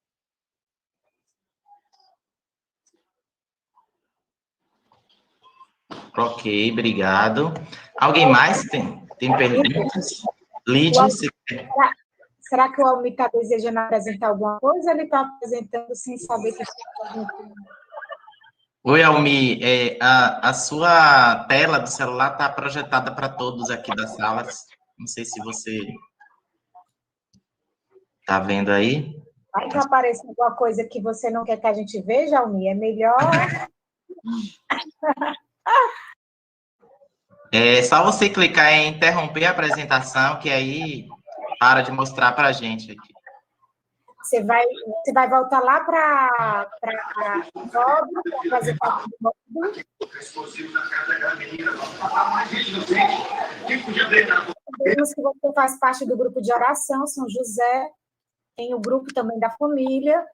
Ok, obrigado. Alguém mais tem perguntas? Lídia, será que o Almir está desejando apresentar alguma coisa ou ele está apresentando sem saber que está apresentando? Oi, Almir, a sua tela do celular está projetada para todos aqui das salas. Não sei se você está vendo aí. Vai que apareça alguma coisa que você não quer que a gente veja, Almir, é melhor... É só você clicar em interromper a apresentação, que aí para de mostrar para a gente aqui. Você vai voltar lá para fazer parte do módulo. Sabemos que você faz parte do grupo de oração, São José, tem o grupo também da família.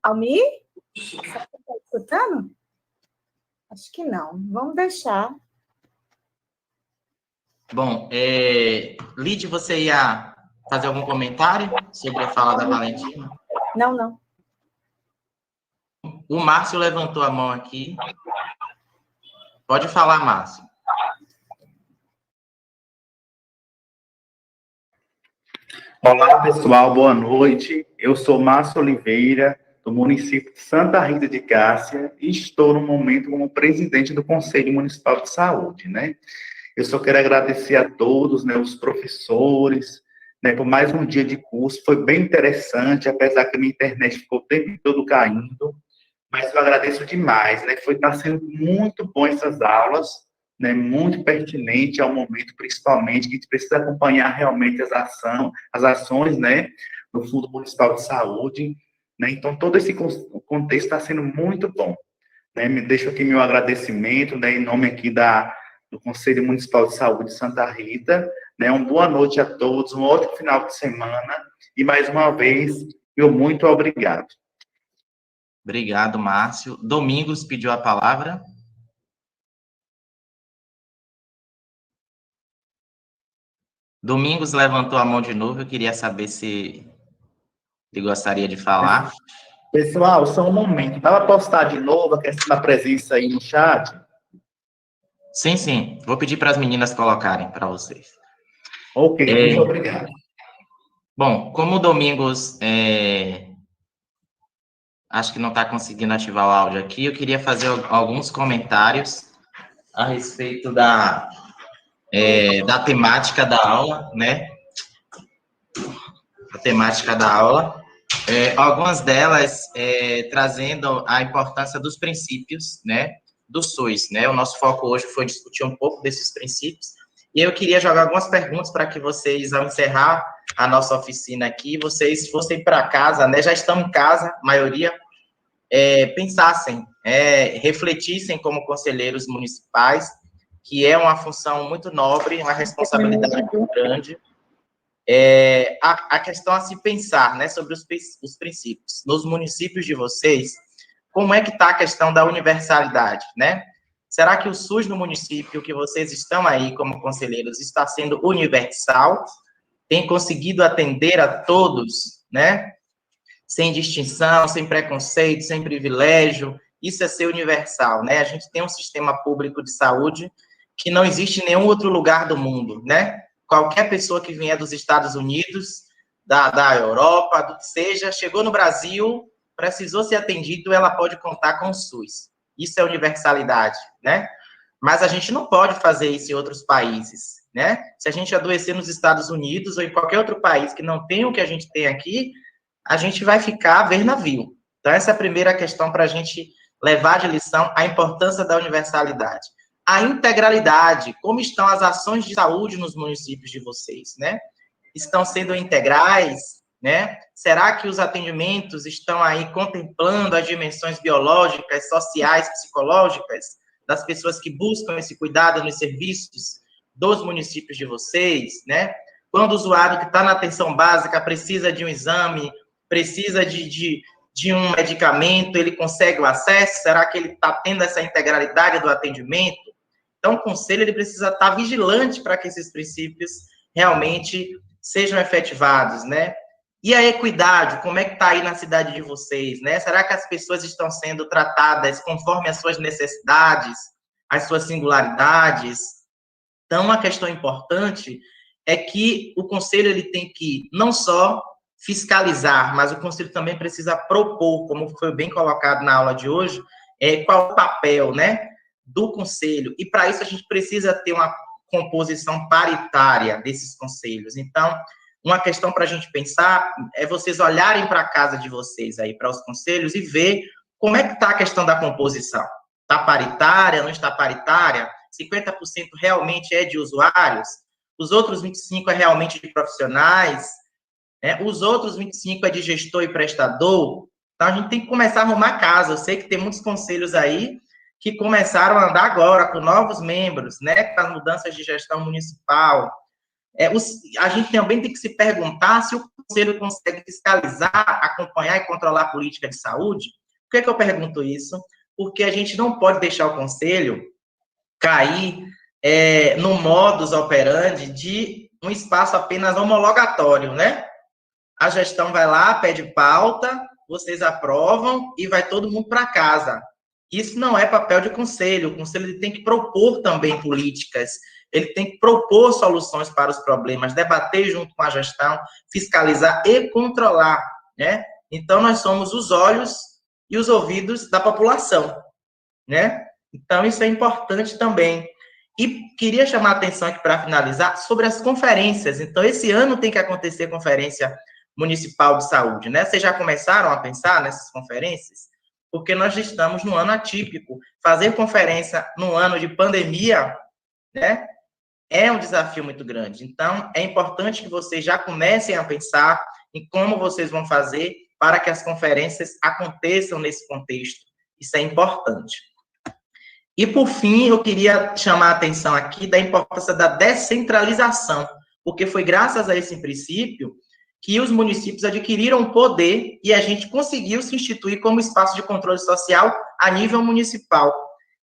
Almir? Você está escutando? Acho que não. Vamos deixar. Bom, Lídia, você ia fazer algum comentário sobre a fala da Valentina? Não. O Márcio levantou a mão aqui. Pode falar, Márcio. Olá, pessoal, boa noite. Eu sou Márcio Oliveira, do município de Santa Rita de Cássia, e estou no momento como presidente do Conselho Municipal de Saúde, né? Eu só quero agradecer a todos, né, os professores, né, por mais um dia de curso. Foi bem interessante, apesar que a minha internet ficou o tempo todo caindo, mas eu agradeço demais, né? Está sendo muito bom essas aulas, né? Muito pertinente ao momento, principalmente, que a gente precisa acompanhar realmente as ações, né, do Fundo Municipal de Saúde, né? Então, todo esse contexto está sendo muito bom, né? Me deixo aqui meu agradecimento, né, em nome aqui do Conselho Municipal de Saúde de Santa Rita, né? Uma boa noite a todos, um ótimo final de semana, e mais uma vez, meu muito obrigado. Obrigado, Márcio. Domingos pediu a palavra. Domingos levantou a mão de novo, eu queria saber se ele gostaria de falar. Pessoal, só um momento. Dá para postar de novo a questão da presença aí no chat? Sim, sim. Vou pedir para as meninas colocarem para vocês. Ok, muito obrigado. Bom, como o Domingos acho que não está conseguindo ativar o áudio aqui, eu queria fazer alguns comentários a respeito da temática da aula, né? A temática da aula. Algumas delas trazendo a importância dos princípios, né, do SUS, né? O nosso foco hoje foi discutir um pouco desses princípios, e eu queria jogar algumas perguntas para que vocês, ao encerrar a nossa oficina aqui, vocês fossem para casa, né, já estão em casa, a maioria, pensassem, refletissem como conselheiros municipais, que é uma função muito nobre, uma responsabilidade muito grande, a questão a se pensar, né, sobre os princípios. Nos municípios de vocês, como é que está a questão da universalidade, né? Será que o SUS no município, que vocês estão aí como conselheiros, está sendo universal? Tem conseguido atender a todos, né? Sem distinção, sem preconceito, sem privilégio? Isso é ser universal, né? A gente tem um sistema público de saúde que não existe em nenhum outro lugar do mundo, né? Qualquer pessoa que vier dos Estados Unidos, da Europa, do que seja, chegou no Brasil, precisou ser atendido, ela pode contar com o SUS. Isso é universalidade, né? Mas a gente não pode fazer isso em outros países, né? Se a gente adoecer nos Estados Unidos ou em qualquer outro país que não tem o que a gente tem aqui, a gente vai ficar a ver navio. Então, essa é a primeira questão para a gente levar de lição a importância da universalidade. A integralidade, como estão as ações de saúde nos municípios de vocês, né? Estão sendo integrais, né? Será que os atendimentos estão aí contemplando as dimensões biológicas, sociais, psicológicas das pessoas que buscam esse cuidado nos serviços dos municípios de vocês, né? Quando o usuário que está na atenção básica precisa de um exame, precisa de um medicamento, ele consegue o acesso? Será que ele está tendo essa integralidade do atendimento? Então, o conselho ele precisa estar vigilante para que esses princípios realmente sejam efetivados, né? E a equidade, como é que está aí na cidade de vocês, né? Será que as pessoas estão sendo tratadas conforme as suas necessidades, as suas singularidades? Então, uma questão importante é que o conselho ele tem que não só fiscalizar, mas o conselho também precisa propor, como foi bem colocado na aula de hoje, qual o papel, né, do conselho. E para isso a gente precisa ter uma composição paritária desses conselhos. Então, uma questão para a gente pensar é vocês olharem para a casa de vocês aí, para os conselhos, e ver como é que está a questão da composição. Está paritária, não está paritária? 50% realmente é de usuários? Os outros 25% é realmente de profissionais? Os outros 25% é de gestor e prestador? Então, a gente tem que começar a arrumar casa. Eu sei que tem muitos conselhos aí que começaram a andar agora, com novos membros, né, com as mudanças de gestão municipal. A gente também tem que se perguntar se o conselho consegue fiscalizar, acompanhar e controlar a política de saúde. Por que eu pergunto isso? Porque a gente não pode deixar o conselho cair no modus operandi de um espaço apenas homologatório, né? A gestão vai lá, pede pauta, vocês aprovam e vai todo mundo para casa. Isso não é papel de conselho. O conselho tem que propor também políticas ele tem que propor soluções para os problemas, debater junto com a gestão, fiscalizar e controlar, né? Então, nós somos os olhos e os ouvidos da população, né? Então, isso é importante também. E queria chamar a atenção aqui para finalizar sobre as conferências. Então, esse ano tem que acontecer conferência municipal de saúde, né? Vocês já começaram a pensar nessas conferências? Porque nós estamos num ano atípico. Fazer conferência num ano de pandemia, né, é um desafio muito grande. Então, é importante que vocês já comecem a pensar em como vocês vão fazer para que as conferências aconteçam nesse contexto. Isso é importante. E, por fim, eu queria chamar a atenção aqui da importância da descentralização, porque foi graças a esse princípio que os municípios adquiriram poder e a gente conseguiu se instituir como espaço de controle social a nível municipal.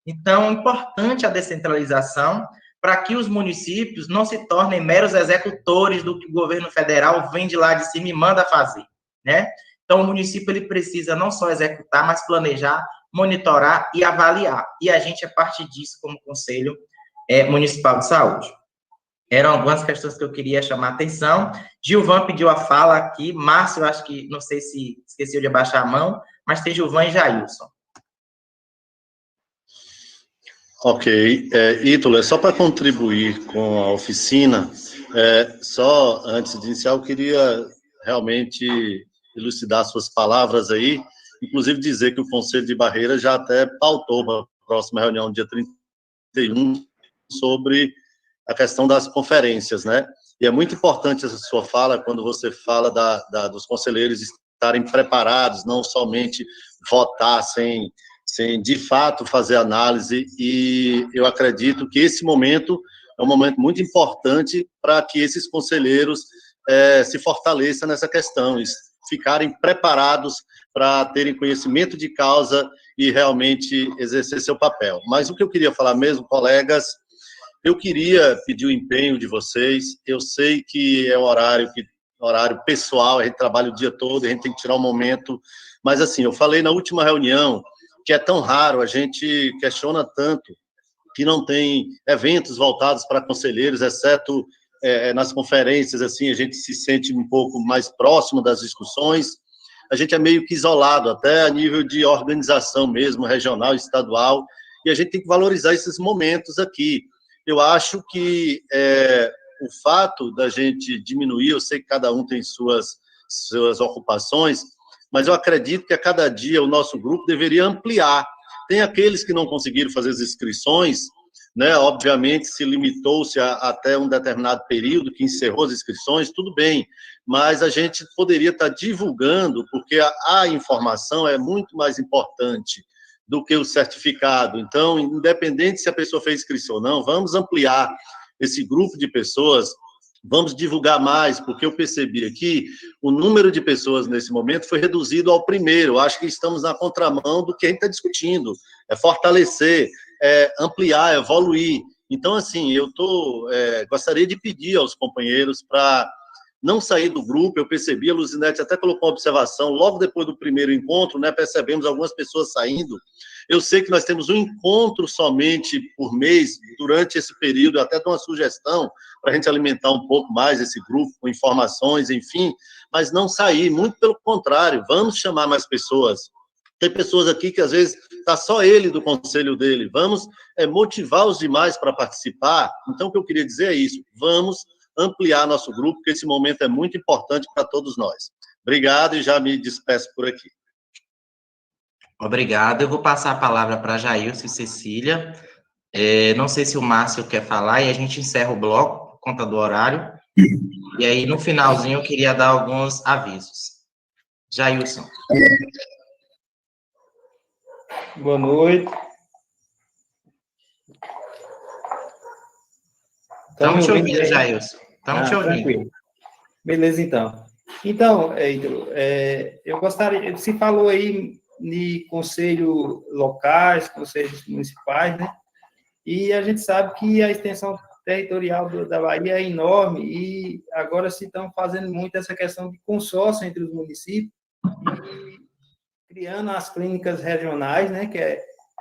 Então, é importante a descentralização para que os municípios não se tornem meros executores do que o governo federal vem de lá de cima e manda fazer, né? Então, o município ele precisa não só executar, mas planejar, monitorar e avaliar. E a gente é parte disso como Conselho Municipal de Saúde. Eram algumas questões que eu queria chamar a atenção. Gilvan pediu a fala aqui. Márcio, acho que, não sei se esqueceu de abaixar a mão, mas tem Gilvan e Jailson. Ok. Ítalo, só para contribuir com a oficina, só antes de iniciar, eu queria realmente elucidar suas palavras aí, inclusive dizer que o Conselho de Barreiras já até pautou para a próxima reunião, dia 31, sobre a questão das conferências, né? E é muito importante essa sua fala, quando você fala dos conselheiros estarem preparados, não somente votar sem de fato fazer análise, e eu acredito que esse momento é um momento muito importante para que esses conselheiros se fortaleçam nessa questão, ficarem preparados para terem conhecimento de causa e realmente exercer seu papel. Mas o que eu queria falar mesmo, colegas, eu queria pedir o empenho de vocês. Eu sei que é um horário pessoal, a gente trabalha o dia todo, a gente tem que tirar um momento, mas assim, eu falei na última reunião que é tão raro, a gente questiona tanto que não tem eventos voltados para conselheiros, exceto nas conferências, assim, a gente se sente um pouco mais próximo das discussões, a gente é meio que isolado, até a nível de organização mesmo, regional, estadual, e a gente tem que valorizar esses momentos aqui. Eu acho que o fato da gente diminuir, eu sei que cada um tem suas ocupações, mas eu acredito que a cada dia o nosso grupo deveria ampliar. Tem aqueles que não conseguiram fazer as inscrições, né? Obviamente se limitou-se até um determinado período, que encerrou as inscrições, tudo bem, mas a gente poderia estar divulgando, porque a informação é muito mais importante do que o certificado. Então, independente se a pessoa fez inscrição ou não, vamos ampliar esse grupo de pessoas, vamos divulgar mais, porque eu percebi aqui, o número de pessoas nesse momento foi reduzido ao primeiro. Eu acho que estamos na contramão do que a gente está discutindo, é fortalecer, ampliar, evoluir. Então, assim, eu gostaria de pedir aos companheiros para não sair do grupo. Eu percebi, a Luzinete até colocou uma observação, logo depois do primeiro encontro, né, percebemos algumas pessoas saindo. Eu sei que nós temos um encontro somente por mês, durante esse período, até dou uma sugestão para a gente alimentar um pouco mais esse grupo, com informações, enfim, mas não sair, muito pelo contrário, vamos chamar mais pessoas. Tem pessoas aqui que, às vezes, está só ele do conselho dele, vamos motivar os demais para participar. Então, o que eu queria dizer é isso, vamos ampliar nosso grupo, porque esse momento é muito importante para todos nós. Obrigado e já me despeço por aqui. Obrigado. Eu vou passar a palavra para Jailson e Cecília. Não sei se o Márcio quer falar e a gente encerra o bloco, por conta do horário. E aí, no finalzinho, eu queria dar alguns avisos. Jailson. Boa noite. Estamos te ouvindo, Jailson. Estamos te ouvindo. Tranquilo. Beleza, então. Então, Ítalo, eu gostaria... Se falou aí de conselhos locais, conselhos municipais, né? E a gente sabe que a extensão territorial da Bahia é enorme e agora se estão fazendo muito essa questão de consórcio entre os municípios e criando as clínicas regionais, né, que é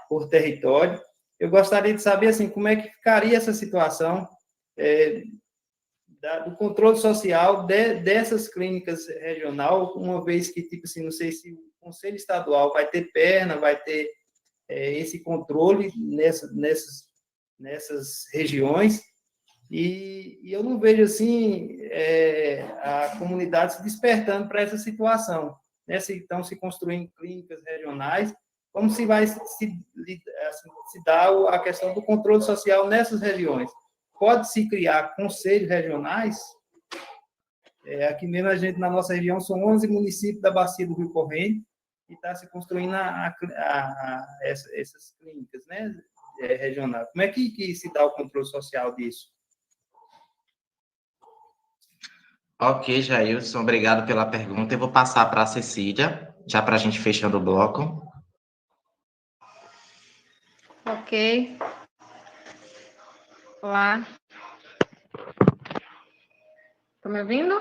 por território. Eu gostaria de saber, assim, como é que ficaria essa situação do controle social dessas clínicas regional, uma vez que, tipo assim, não sei se o Conselho Estadual vai ter perna, vai ter esse controle nessas regiões, e eu não vejo, assim, a comunidade se despertando para essa situação, né? Então, se construindo clínicas regionais, como se vai se dar a questão do controle social nessas regiões. Pode-se criar conselhos regionais. Aqui mesmo, na nossa região, são 11 municípios da Bacia do Rio Corrente, e está se construindo essas clínicas, né, regionais. Como é que se dá o controle social disso? Ok, Jailson, obrigado pela pergunta. Eu vou passar para a Cecília, já para a gente fechando o bloco. Ok. Olá. Estão me ouvindo?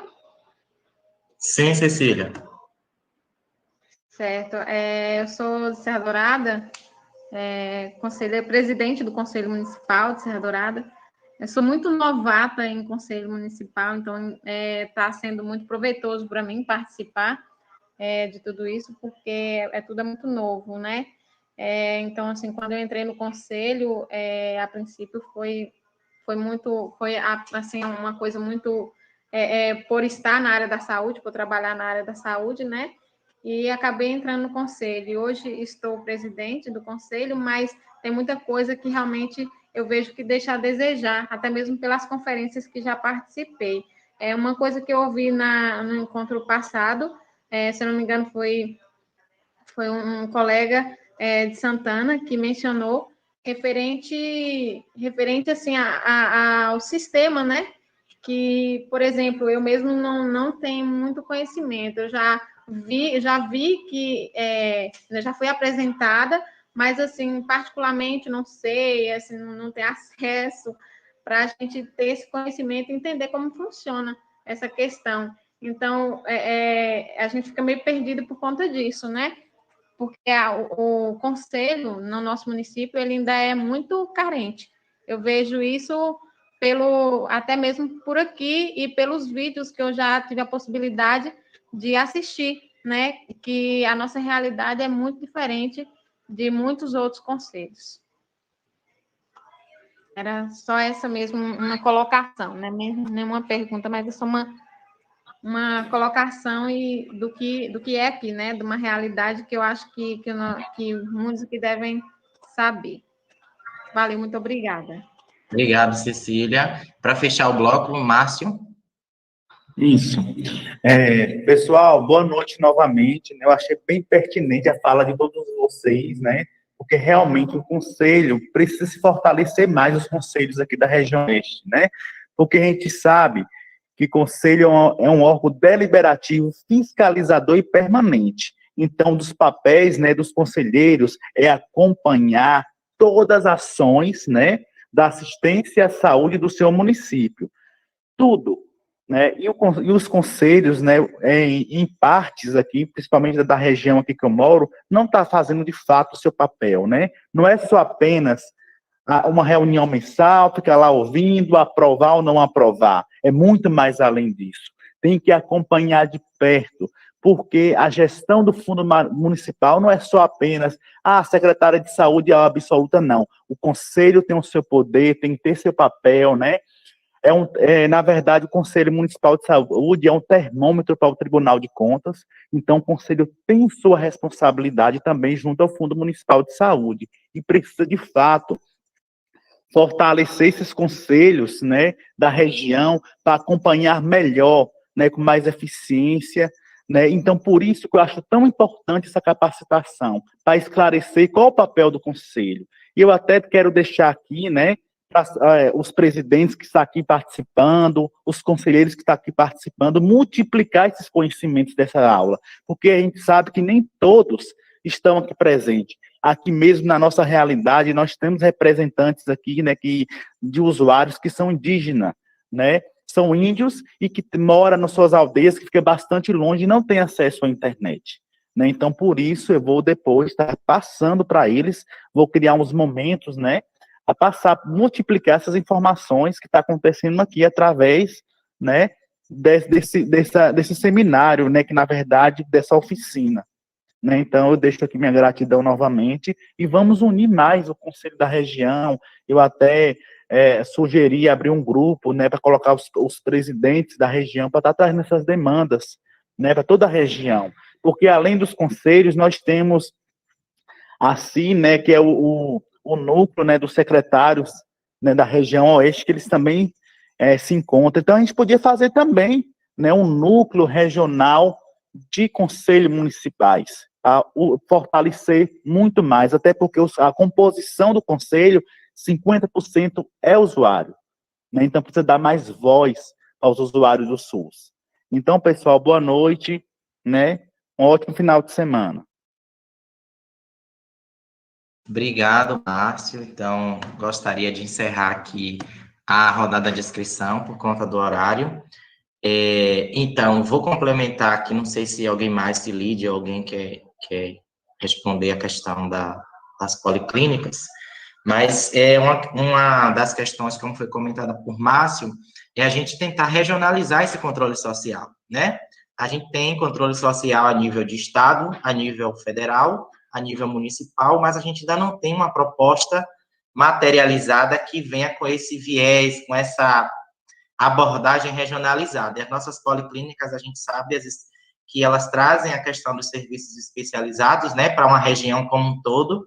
Sim, Cecília. Certo. Eu sou de Serra Dourada, presidente do Conselho Municipal de Serra Dourada. Eu sou muito novata em Conselho Municipal, então está sendo muito proveitoso para mim participar de tudo isso, porque tudo é muito novo, né? Então, assim, quando eu entrei no Conselho, a princípio foi assim, uma coisa muito... por estar na área da saúde, por trabalhar na área da saúde, né? E acabei entrando no conselho. Hoje estou presidente do conselho, mas tem muita coisa que realmente eu vejo que deixa a desejar, até mesmo pelas conferências que já participei. Uma coisa que eu ouvi no encontro passado, se eu não me engano, foi um colega de Santana que mencionou referente assim, ao sistema, né? Que, por exemplo, eu mesmo não tenho muito conhecimento. Eu já vi que já foi apresentada, mas, assim, particularmente, não sei, assim, não tenho acesso para a gente ter esse conhecimento e entender como funciona essa questão. Então, a gente fica meio perdido por conta disso, né? Porque o conselho no nosso município ele ainda é muito carente. Eu vejo isso até mesmo por aqui e pelos vídeos que eu já tive a possibilidade de assistir, né? Que a nossa realidade é muito diferente de muitos outros conselhos. Era só essa mesmo, uma colocação, né? Nenhuma pergunta, mas é só uma colocação do que é aqui, né? De uma realidade que eu acho que muitos aqui devem saber. Valeu, muito obrigada. Obrigado, Cecília. Para fechar o bloco, Márcio. Isso. Pessoal, boa noite novamente. Eu achei bem pertinente a fala de todos vocês, né? Porque realmente o conselho precisa se fortalecer mais, os conselhos aqui da região oeste, né? Porque a gente sabe que conselho é um órgão deliberativo, fiscalizador e permanente. Então, dos papéis, né, dos conselheiros é acompanhar todas as ações, né, da assistência à saúde do seu município. Tudo, né? E os conselhos, né, em partes aqui, principalmente da região aqui que eu moro, não está fazendo de fato o seu papel, né? Não é só apenas uma reunião mensal, ficar lá ouvindo, aprovar ou não aprovar. É muito mais além disso. Tem que acompanhar de perto, porque a gestão do fundo municipal não é só apenas a secretária de saúde é absoluta, não. O conselho tem o seu poder, tem que ter seu papel, né? Na verdade, o Conselho Municipal de Saúde é um termômetro para o Tribunal de Contas, então o Conselho tem sua responsabilidade também junto ao Fundo Municipal de Saúde, e precisa, de fato, fortalecer esses conselhos, né, da região para acompanhar melhor, né, com mais eficiência, né? Então, por isso que eu acho tão importante essa capacitação, para esclarecer qual o papel do conselho. E eu até quero deixar aqui, né, os presidentes que estão aqui participando, os conselheiros que estão aqui participando, multiplicar esses conhecimentos dessa aula, porque a gente sabe que nem todos estão aqui presentes. Aqui mesmo na nossa realidade, nós temos representantes aqui, né, de usuários que são indígenas, né, são índios e que moram nas suas aldeias, que fica bastante longe e não tem acesso à internet, né? Então, por isso, eu vou depois estar passando para eles, vou criar uns momentos, né, a passar, multiplicar essas informações que está acontecendo aqui através, né, desse seminário, né, que na verdade dessa oficina, né? Então eu deixo aqui minha gratidão novamente e vamos unir mais o Conselho da Região. Eu até sugeri abrir um grupo, né, para colocar os presidentes da região para estar trazendo essas demandas, né, para toda a região, porque além dos conselhos nós temos assim, né, que é o núcleo, né, dos secretários, né, da região oeste, que eles também se encontram. Então, a gente podia fazer também, né, um núcleo regional de conselhos municipais, fortalecer muito mais, até porque a composição do conselho, 50% é usuário, né, então precisa dar mais voz aos usuários do SUS. Então, pessoal, boa noite, né, um ótimo final de semana. Obrigado, Márcio. Então, gostaria de encerrar aqui a rodada de inscrição por conta do horário. Então, vou complementar aqui, não sei se alguém mais, se Lídia, alguém quer responder a questão das policlínicas, mas uma das questões, como foi comentada por Márcio, é a gente tentar regionalizar esse controle social, né? A gente tem controle social a nível de estado, a nível federal, a nível municipal, mas a gente ainda não tem uma proposta materializada que venha com esse viés, com essa abordagem regionalizada. E as nossas policlínicas, a gente sabe que elas trazem a questão dos serviços especializados, né, para uma região como um todo,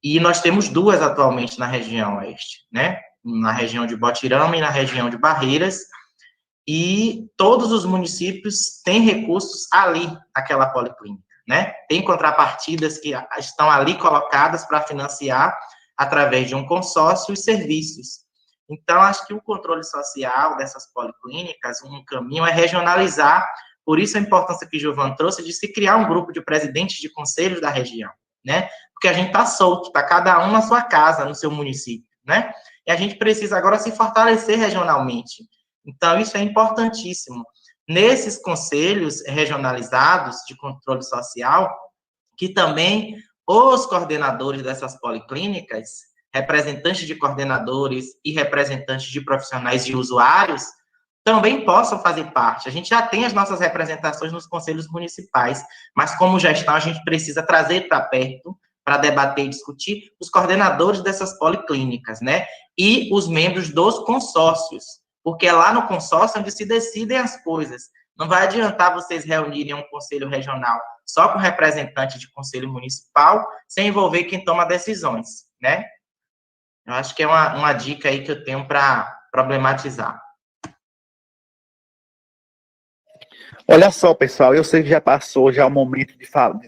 e nós temos duas atualmente na região oeste, né, na região de Botirama e na região de Barreiras, e todos os municípios têm recursos ali, naquela policlínica, né? Tem contrapartidas que estão ali colocadas para financiar, através de um consórcio, os serviços. Então, acho que o controle social dessas policlínicas, um caminho é regionalizar, por isso a importância que Gilvan trouxe de se criar um grupo de presidentes de conselhos da região, né? Porque a gente está solto, está cada um na sua casa, no seu município, né? E a gente precisa agora se fortalecer regionalmente. Então, isso é importantíssimo. Nesses conselhos regionalizados de controle social, que também os coordenadores dessas policlínicas, representantes de coordenadores e representantes de profissionais de usuários, também possam fazer parte. A gente já tem as nossas representações nos conselhos municipais, mas como gestão a gente precisa trazer para perto, para debater e discutir, os coordenadores dessas policlínicas, né? E os membros dos consórcios, porque é lá no consórcio onde se decidem as coisas. Não vai adiantar vocês reunirem um conselho regional só com representante de conselho municipal, sem envolver quem toma decisões, né? Eu acho que é uma dica aí que eu tenho para problematizar. Olha só, pessoal, eu sei que já passou já o momento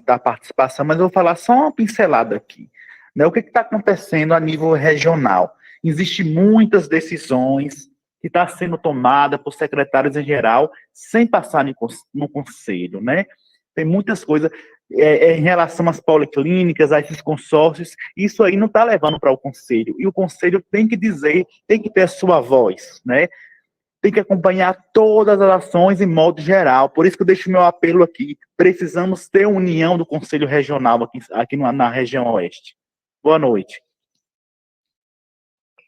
da participação, mas eu vou falar só uma pincelada aqui, né? O que está acontecendo a nível regional? Existem muitas decisões que estão sendo tomadas por secretários em geral, sem passar no conselho, né? Tem muitas coisas em relação às policlínicas, a esses consórcios, isso aí não está levando para o conselho, e o conselho tem que dizer, tem que ter a sua voz, né? Tem que acompanhar todas as ações em modo geral. Por isso que eu deixo meu apelo aqui. Precisamos ter união do Conselho Regional aqui na região oeste. Boa noite.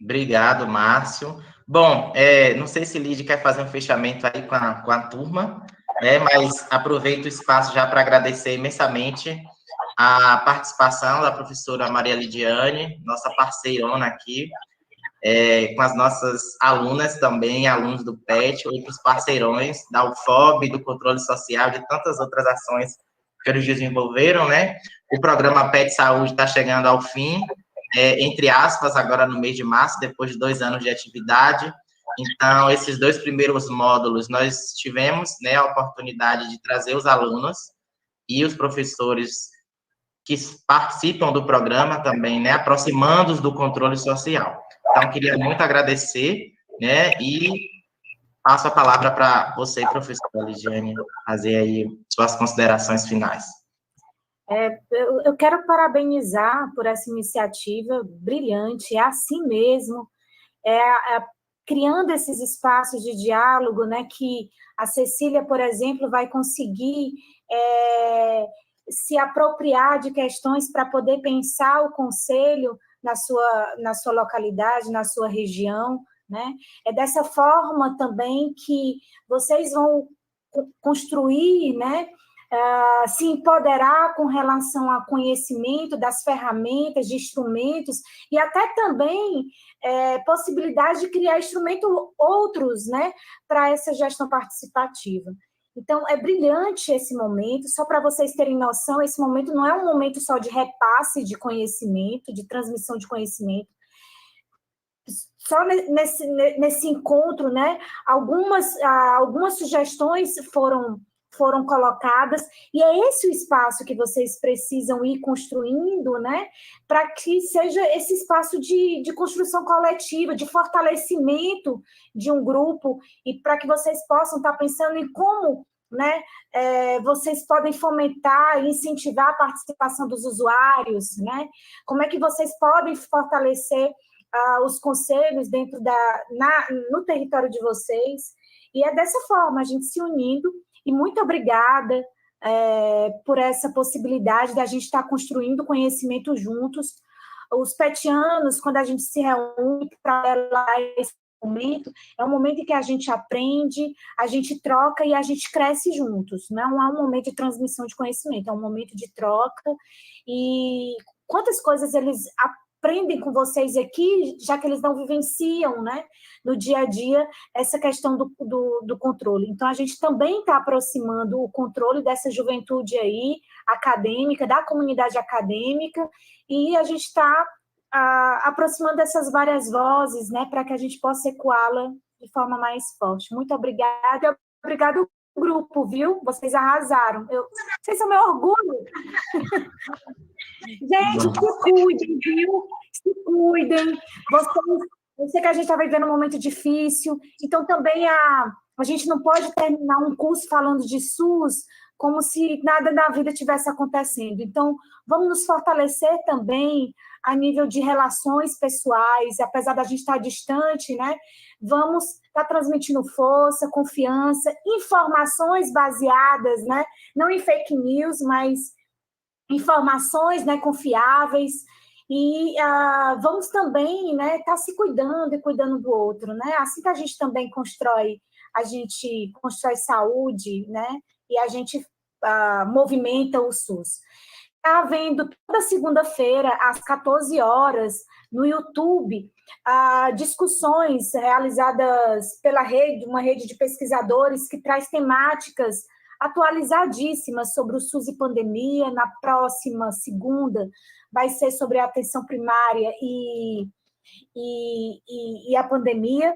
Obrigado, Márcio. Bom, não sei se Lídia quer fazer um fechamento aí com a turma, né, mas aproveito o espaço já para agradecer imensamente a participação da professora Maria Lidiane, nossa parceirona aqui, com as nossas alunas também, alunos do PET, outros parceirões da UFOB, do controle social, de tantas outras ações que eles desenvolveram, né? O programa PET Saúde está chegando ao fim, entre aspas, agora no mês de março, depois de 2 anos de atividade. Então, esses 2 primeiros módulos, nós tivemos, né, a oportunidade de trazer os alunos e os professores que participam do programa também, né, aproximando-os do controle social. Então, queria muito agradecer, né, e passo a palavra para você, professora Lidiane, fazer aí suas considerações finais. Eu quero parabenizar por essa iniciativa brilhante, é assim mesmo, criando esses espaços de diálogo, né, que a Cecília, por exemplo, vai conseguir se apropriar de questões para poder pensar o conselho na sua localidade, na sua região, né? É dessa forma também que vocês vão construir, né? Se empoderar com relação ao conhecimento das ferramentas, de instrumentos, e até também possibilidade de criar instrumentos outros, né? Para essa gestão participativa. Então, é brilhante esse momento, só para vocês terem noção, esse momento não é um momento só de repasse de conhecimento, de transmissão de conhecimento. Só nesse encontro, né, algumas sugestões foram colocadas, e é esse o espaço que vocês precisam ir construindo, né, para que seja esse espaço de construção coletiva, de fortalecimento de um grupo, e para que vocês possam estar pensando em como, né, vocês podem fomentar e incentivar a participação dos usuários, né, como é que vocês podem fortalecer os conselhos no território de vocês, e é dessa forma, a gente se unindo. E muito obrigada por essa possibilidade de a gente estar construindo conhecimento juntos. Os petianos, quando a gente se reúne para esse momento, é um momento em que a gente aprende, a gente troca e a gente cresce juntos. Não é um momento de transmissão de conhecimento, é um momento de troca. E quantas coisas eles aprendem com vocês aqui, já que eles não vivenciam, né, no dia a dia, essa questão do controle. Então, a gente também está aproximando o controle dessa juventude aí, acadêmica, da comunidade acadêmica, e a gente está aproximando essas várias vozes, né, para que a gente possa ecoá-la de forma mais forte. Muito obrigada. Obrigado, grupo, viu? Vocês arrasaram. Vocês são meu orgulho. Gente, se cuidem, viu? Se cuidem. Eu sei que a gente está vivendo um momento difícil, então também a gente não pode terminar um curso falando de SUS como se nada na vida tivesse acontecendo. Então, vamos nos fortalecer também a nível de relações pessoais, apesar da gente estar distante, né? Vamos estar transmitindo força, confiança, informações baseadas, né? Não em fake news, mas informações, né, confiáveis, e vamos também, né, estar se cuidando e cuidando do outro, né? Assim que a gente também constrói saúde, né? E a gente movimenta o SUS. Está havendo toda segunda-feira, às 14 horas, no YouTube, discussões realizadas pela uma rede de pesquisadores que traz temáticas atualizadíssimas sobre o SUS e pandemia. Na próxima segunda vai ser sobre a atenção primária e a pandemia.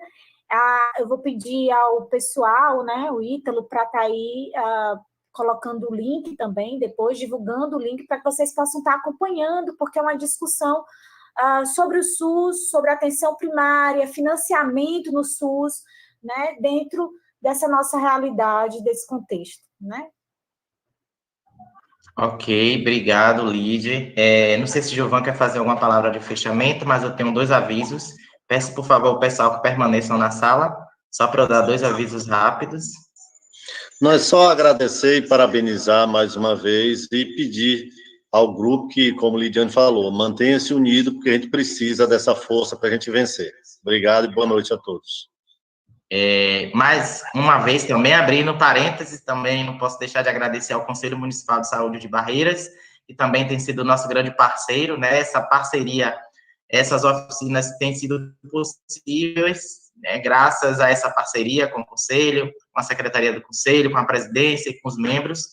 Eu vou pedir ao pessoal, né, o Ítalo, para estar aí colocando o link também, depois divulgando o link para que vocês possam estar acompanhando, porque é uma discussão sobre o SUS, sobre a atenção primária, financiamento no SUS, né, dentro dessa nossa realidade, desse contexto, né? Ok, obrigado, Lídia. Não sei se o Giovan quer fazer alguma palavra de fechamento, mas eu tenho 2 avisos. Peço, por favor, o pessoal que permaneçam na sala, só para eu dar 2 avisos rápidos. Nós só agradecer e parabenizar mais uma vez e pedir ao grupo que, como o Lidiane falou, mantenha-se unido, porque a gente precisa dessa força para a gente vencer. Obrigado e boa noite a todos. Mais uma vez, também abrindo parênteses, também não posso deixar de agradecer ao Conselho Municipal de Saúde de Barreiras, que também tem sido nosso grande parceiro, né? Essa parceria, essas oficinas têm sido possíveis, né, graças a essa parceria com o Conselho, com a Secretaria do Conselho, com a presidência e com os membros.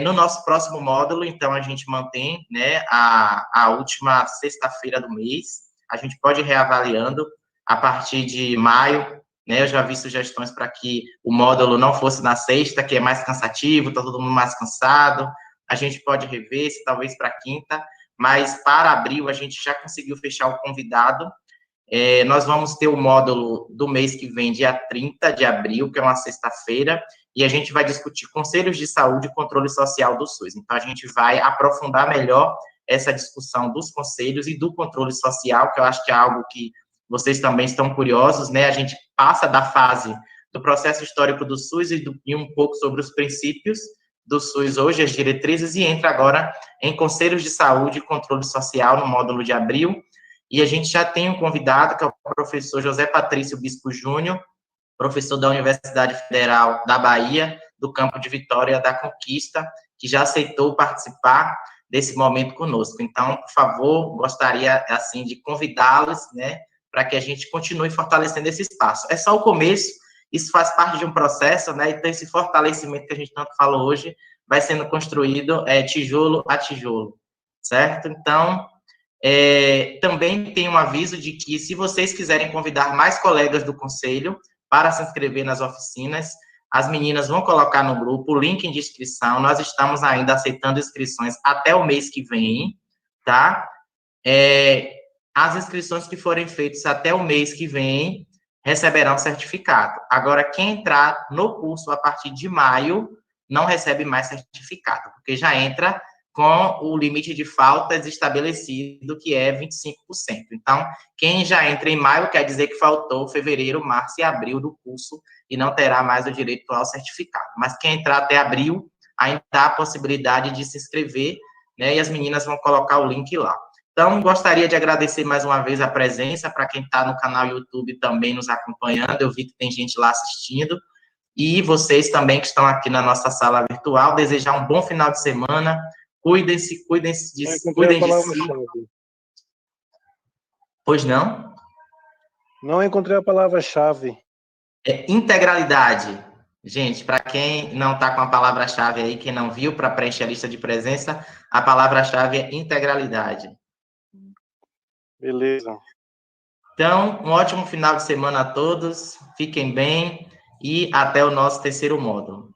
No nosso próximo módulo, então, a gente mantém, né, a última sexta-feira do mês, a gente pode ir reavaliando a partir de maio, né? Eu já vi sugestões para que o módulo não fosse na sexta, que é mais cansativo, está todo mundo mais cansado. A gente pode rever, se talvez para quinta, mas para abril a gente já conseguiu fechar o convidado. Nós vamos ter o módulo do mês que vem, dia 30 de abril, que é uma sexta-feira, e a gente vai discutir conselhos de saúde e controle social do SUS. Então, a gente vai aprofundar melhor essa discussão dos conselhos e do controle social, que eu acho que é algo que vocês também estão curiosos, né? A gente passa da fase do processo histórico do SUS e um pouco sobre os princípios do SUS hoje, as diretrizes, e entra agora em conselhos de saúde e controle social no módulo de abril. e a gente já tem um convidado, que é o professor José Patrício Bispo Júnior, professor da Universidade Federal da Bahia, do campo de Vitória da Conquista, que já aceitou participar desse momento conosco. Então, por favor, gostaria, assim, de convidá-los, né, para que a gente continue fortalecendo esse espaço. É só o começo, isso faz parte de um processo, né, então esse fortalecimento que a gente tanto falou hoje vai sendo construído tijolo a tijolo, certo? Então, também tem um aviso de que, se vocês quiserem convidar mais colegas do Conselho para se inscrever nas oficinas, as meninas vão colocar no grupo o link de inscrição. Nós estamos ainda aceitando inscrições até o mês que vem, tá? As inscrições que forem feitas até o mês que vem receberão certificado. Agora, quem entrar no curso a partir de maio não recebe mais certificado, porque já entra com o limite de faltas estabelecido, que é 25%. Então, quem já entra em maio quer dizer que faltou fevereiro, março e abril do curso e não terá mais o direito ao certificado. Mas quem entrar até abril, ainda há a possibilidade de se inscrever, né, e as meninas vão colocar o link lá. Então, gostaria de agradecer mais uma vez a presença, para quem está no canal YouTube também nos acompanhando, eu vi que tem gente lá assistindo, e vocês também que estão aqui na nossa sala virtual, desejar um bom final de semana, cuidem-se de si. Pois não? Não encontrei a palavra-chave. Integralidade. Gente, para quem não está com a palavra-chave aí, quem não viu, para preencher a lista de presença, a palavra-chave é integralidade. Beleza. Então, um ótimo final de semana a todos, fiquem bem e até o nosso terceiro módulo.